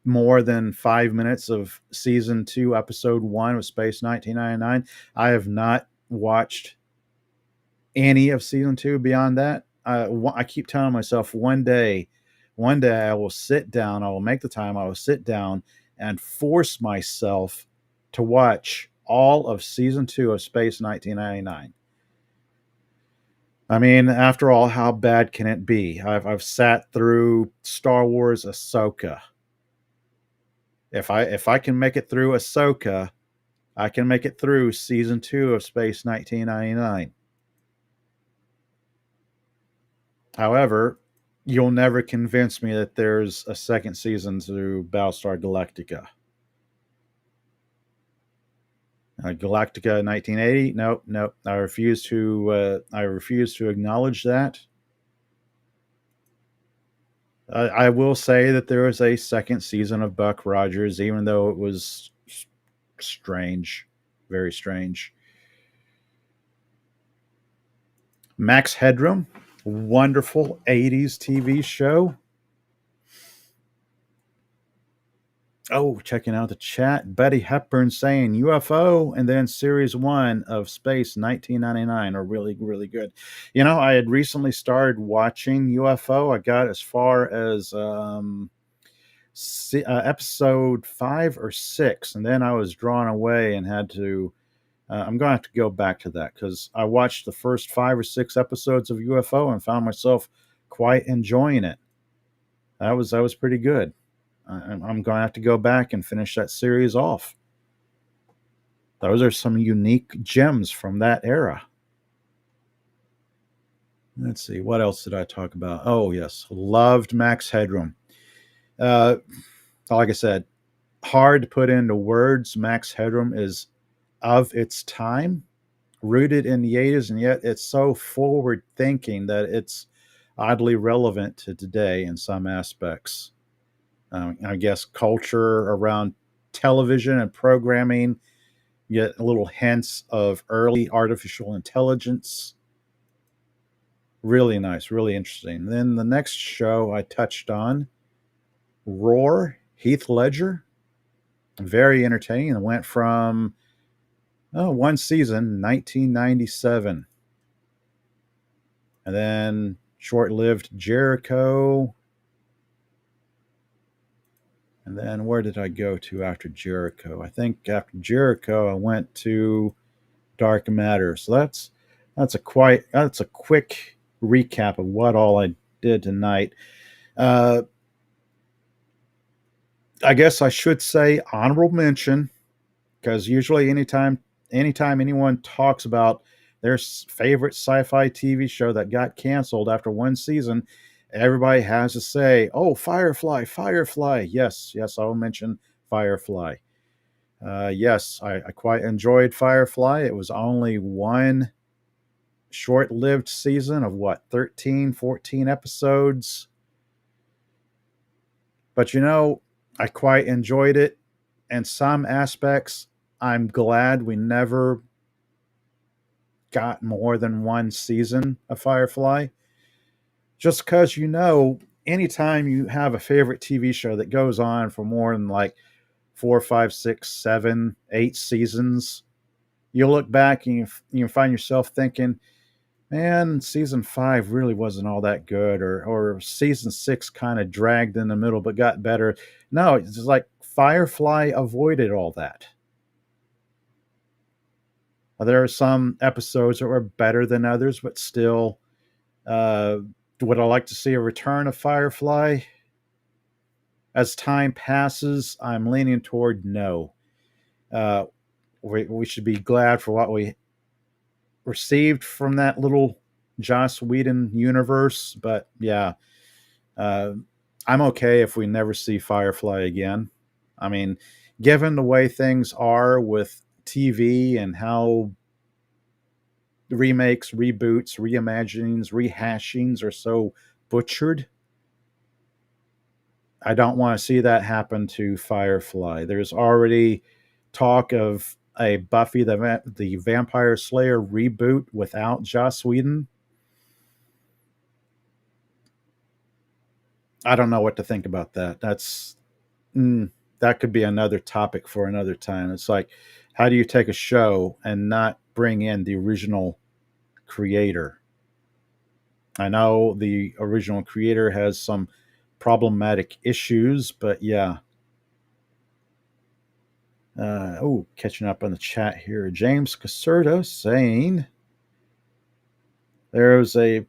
more than 5 minutes of season 2, episode 1 of Space 1999. I have not watched any of season 2 beyond that. I keep telling myself one day I will sit down, I will make the time, I will sit down and force myself to watch all of season 2 of Space 1999. I mean, after all, how bad can it be? I've sat through Star Wars Ahsoka. If I can make it through Ahsoka, I can make it through season 2 of Space 1999. However, you'll never convince me that there's a second season to Battlestar Galactica. Galactica 1980? Nope. I refuse to acknowledge that. I will say that there was a second season of Buck Rogers, even though it was strange, very strange. Max Headroom, wonderful 80s TV show. Oh, checking out the chat. Betty Hepburn saying UFO and then Series 1 of Space 1999 are really, really good. I had recently started watching UFO. I got as far as episode 5 or 6, and then I was drawn away and had to. I'm going to have to go back to that because I watched the first 5 or 6 episodes of UFO and found myself quite enjoying it. That was pretty good. I'm going to have to go back and finish that series off. Those are some unique gems from that era. Let's see, what else did I talk about? Oh, yes, loved Max Headroom. Like I said, hard to put into words. Max Headroom is of its time, rooted in the 80s, and yet it's so forward thinking that it's oddly relevant to today in some aspects. I guess culture around television and programming, get little hints of early artificial intelligence. Really nice, really interesting. Then the next show I touched on, Roar, Heath Ledger. Very entertaining. It went from one season, 1997. And then short-lived Jericho. And then where did I go to after Jericho? I think after Jericho, I went to Dark Matter. So that's a quick recap of what all I did tonight. I guess I should say honorable mention, because usually anytime anyone talks about their favorite sci-fi TV show that got canceled after one season, everybody has to say, "Oh, Firefly, Firefly." Yes, I'll mention Firefly. Yes, I quite enjoyed Firefly. It was only one short-lived season of 13, 14 episodes. But I quite enjoyed it. In some aspects, I'm glad we never got more than one season of Firefly. Just because, anytime you have a favorite TV show that goes on for more than like 4, 5, 6, 7, 8 seasons, you look back and you find yourself thinking, man, season 5 really wasn't all that good, or season 6 kind of dragged in the middle but got better. No, it's just like Firefly avoided all that. There are some episodes that were better than others, but still, would I like to see a return of Firefly? As time passes, I'm leaning toward no. We should be glad for what we received from that little Joss Whedon universe, but yeah, I'm okay if we never see Firefly again. I mean, given the way things are with TV and how remakes, reboots, reimaginings, rehashings are so butchered, I don't want to see that happen to Firefly. There's already talk of a Buffy the Vampire Slayer reboot without Joss Whedon. I don't know what to think about that. That could be another topic for another time. It's like, how do you take a show and not bring in the original creator? I know the original creator has some problematic issues, but yeah. Catching up on the chat here. James Caserta saying there was a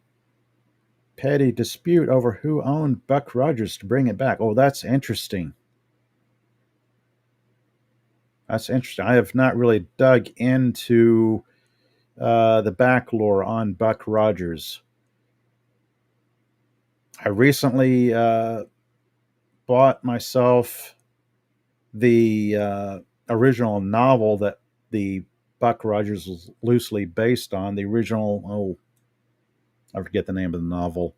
petty dispute over who owned Buck Rogers to bring it back. Oh, that's interesting. That's interesting. I have not really dug into the back lore on Buck Rogers. I recently bought myself the original novel that the Buck Rogers was loosely based on. The original, I forget the name of the novel.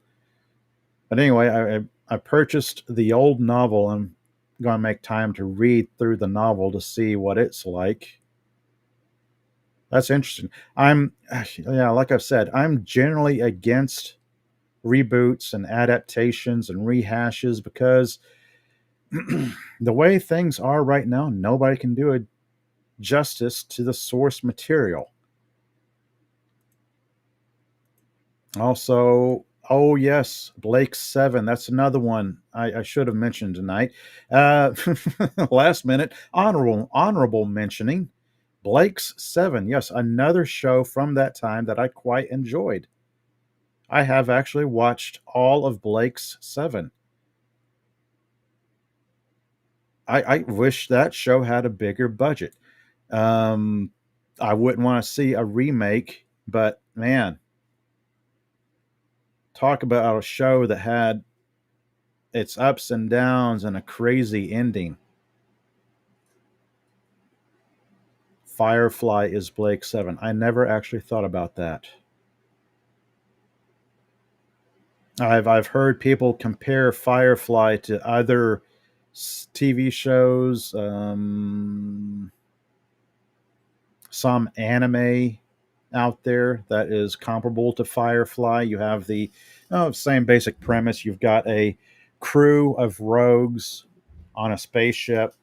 But anyway, I purchased the old novel. I'm going to make time to read through the novel to see what it's like. That's interesting. Like I've said, I'm generally against reboots and adaptations and rehashes because the way things are right now, nobody can do a justice to the source material. Also, oh yes, Blake 7. That's another one I should have mentioned tonight. Uh, last minute, honorable mentioning. Blake's 7. Yes, another show from that time that I quite enjoyed. I have actually watched all of Blake's 7. I wish that show had a bigger budget. Um, I wouldn't want to see a remake, but man, talk about a show that had its ups and downs and a crazy ending. Firefly is Blake 7. I never actually thought about that. I've heard people compare Firefly to other TV shows, some anime out there that is comparable to Firefly. You have the same basic premise. You've got a crew of rogues on a spaceship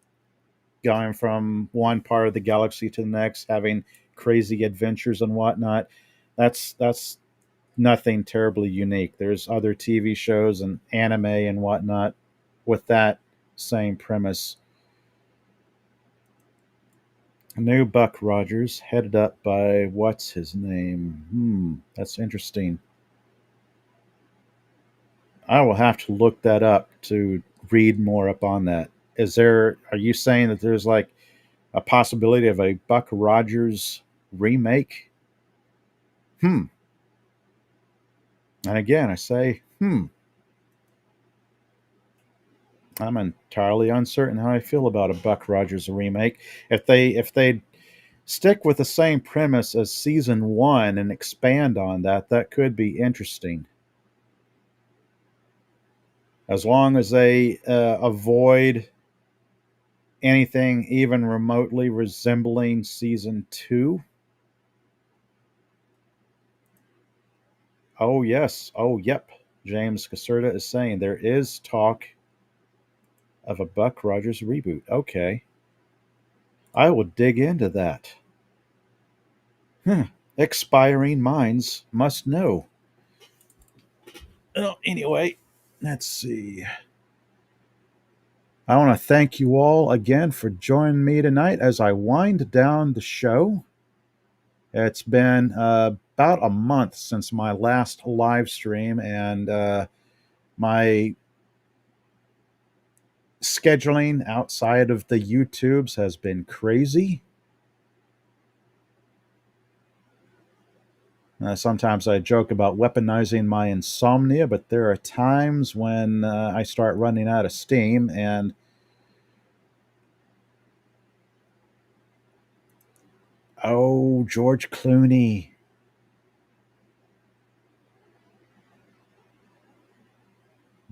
going from one part of the galaxy to the next, having crazy adventures and whatnot. That's nothing terribly unique. There's other TV shows and anime and whatnot with that same premise. New Buck Rogers, headed up by what's his name? That's interesting. I will have to look that up to read more up on that. Are you saying that there's like a possibility of a Buck Rogers remake? And again, I say, I'm entirely uncertain how I feel about a Buck Rogers remake. If they stick with the same premise as season 1 and expand on that, that could be interesting. As long as they avoid anything even remotely resembling season 2. Oh yes, oh yep. James Caserta is saying there is talk of a Buck Rogers reboot. Okay, I will dig into that. Expiring minds must know. Well, anyway, let's see. I want to thank you all again for joining me tonight as I wind down the show. It's been about a month since my last live stream, and my scheduling outside of the YouTubes has been crazy. Sometimes I joke about weaponizing my insomnia, but there are times when I start running out of steam. And oh, George Clooney.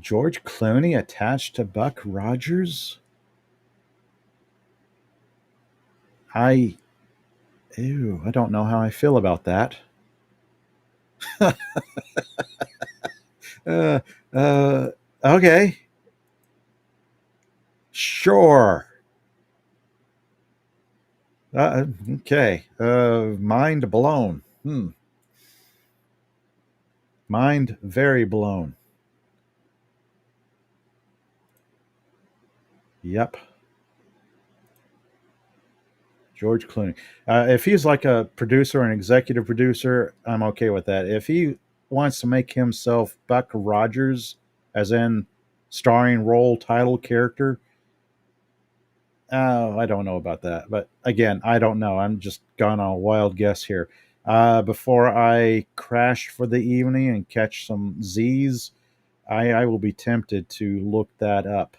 George Clooney attached to Buck Rogers? I don't know how I feel about that. uh, okay. Sure. Okay. Mind blown. Mind very blown. Yep. George Clooney. If he's like a producer, an executive producer, I'm okay with that. If he wants to make himself Buck Rogers, as in starring role, title, character, I don't know about that. But again, I don't know. I'm just going on a wild guess here. Before I crash for the evening and catch some Z's, I will be tempted to look that up.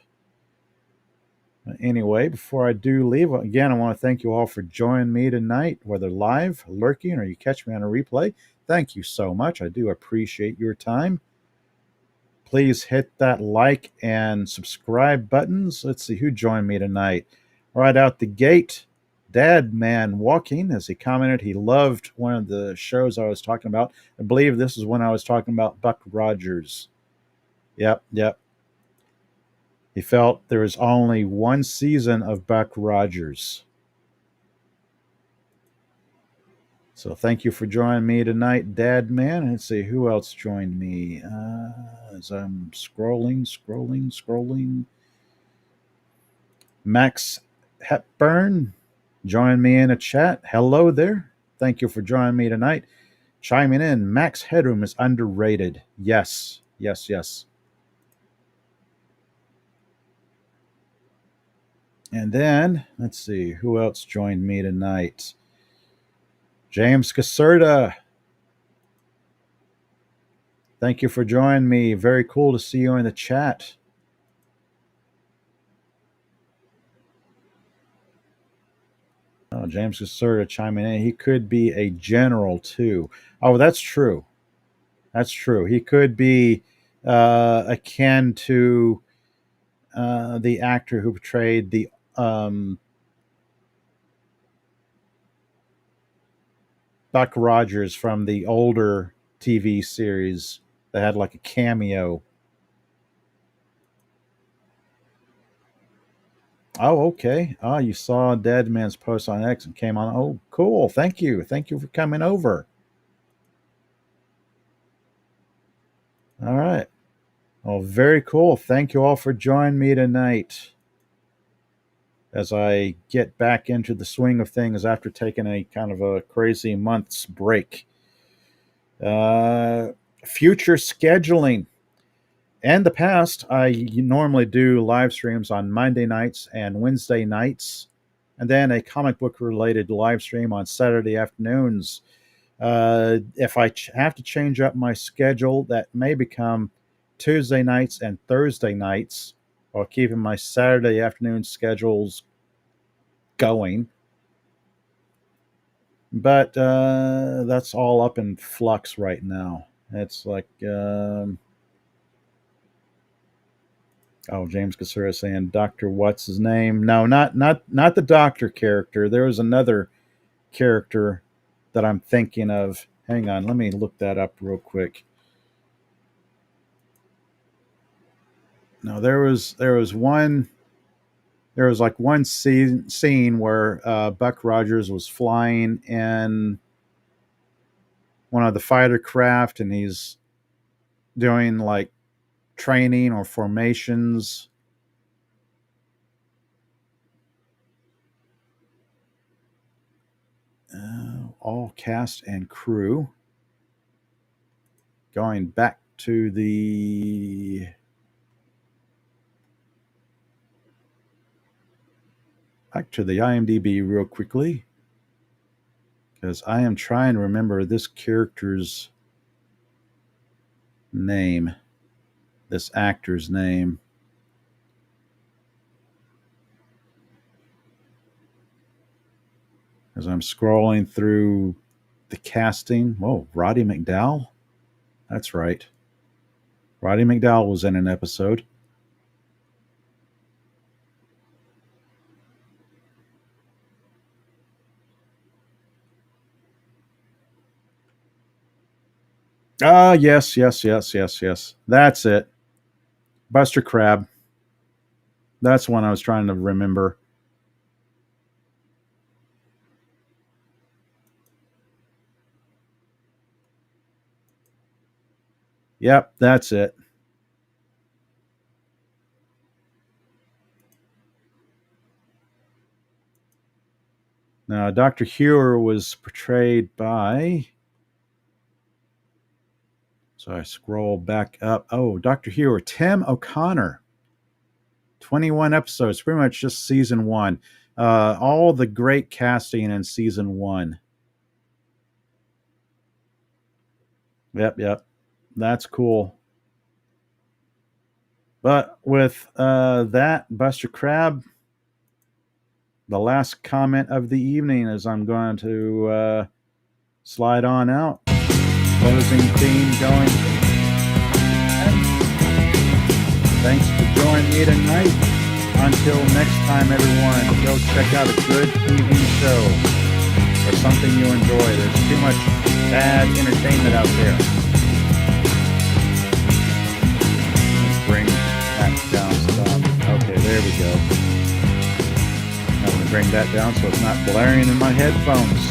Anyway, before I do leave, again, I want to thank you all for joining me tonight, whether live, lurking, or you catch me on a replay. Thank you so much. I do appreciate your time. Please hit that like and subscribe buttons. Let's see who joined me tonight. Right out the gate, Dad Man Walking, as he commented, he loved one of the shows I was talking about. I believe this is when I was talking about Buck Rogers. Yep. He felt there was only one season of Buck Rogers. So thank you for joining me tonight, Dad Man. Let's see who else joined me. As I'm scrolling. Max Hepburn joined me in a chat. Hello there. Thank you for joining me tonight. Chiming in, Max Headroom is underrated. Yes. And then, let's see, who else joined me tonight? James Caserta. Thank you for joining me. Very cool to see you in the chat. Oh, James Caserta chiming in. He could be a general, too. Oh, that's true. He could be akin to the actor who portrayed the Buck Rogers from the older TV series that had like a cameo. Oh, okay. Oh, you saw Dead Man's post on X and came on. Oh, cool. Thank you for coming over. All right. Well, very cool. Thank you all for joining me tonight as I get back into the swing of things after taking a kind of a crazy month's break. Future scheduling. In the past, I normally do live streams on Monday nights and Wednesday nights, and then a comic book related live stream on Saturday afternoons. If I have to change up my schedule, that may become Tuesday nights and Thursday nights, while keeping my Saturday afternoon schedules going. But that's all up in flux right now. It's like, James Cassera saying Dr. What's his name? No, not the doctor character. There was another character that I'm thinking of. Hang on, let me look that up real quick. No, there was one scene where Buck Rogers was flying in one of the fighter craft, and he's doing like training or formations. All cast and crew. Going back to the IMDb real quickly, because I am trying to remember this character's name, this actor's name. As I'm scrolling through the casting. Whoa, Roddy McDowall? That's right. Roddy McDowall was in an episode. Yes. That's it. Buster Crabbe. That's one I was trying to remember. Yep, that's it. Now, Dr. Hewer was portrayed by... So I scroll back up. Oh, Dr. Hewer, Tim O'Connor. 21 episodes, pretty much just season 1. All the great casting in season 1. Yep. That's cool. But with that, Buster Crabbe, the last comment of the evening is I'm going to slide on out. Closing theme going. Thanks for joining me tonight. Until next time, everyone, go check out a good TV show or something you enjoy. There's too much bad entertainment out there. Let's bring that down some. bring that down so it's not blaring in my headphones.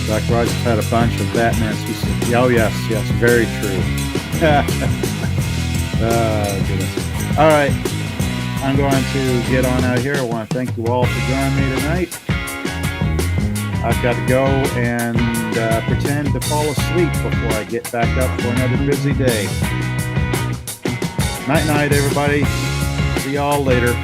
Dr. Rogers had a bunch of Batman. Oh, yes, very true. Oh, goodness. All right, I'm going to get on out here. I want to thank you all for joining me tonight. I've got to go and pretend to fall asleep before I get back up for another busy day. Night, everybody. See y'all later.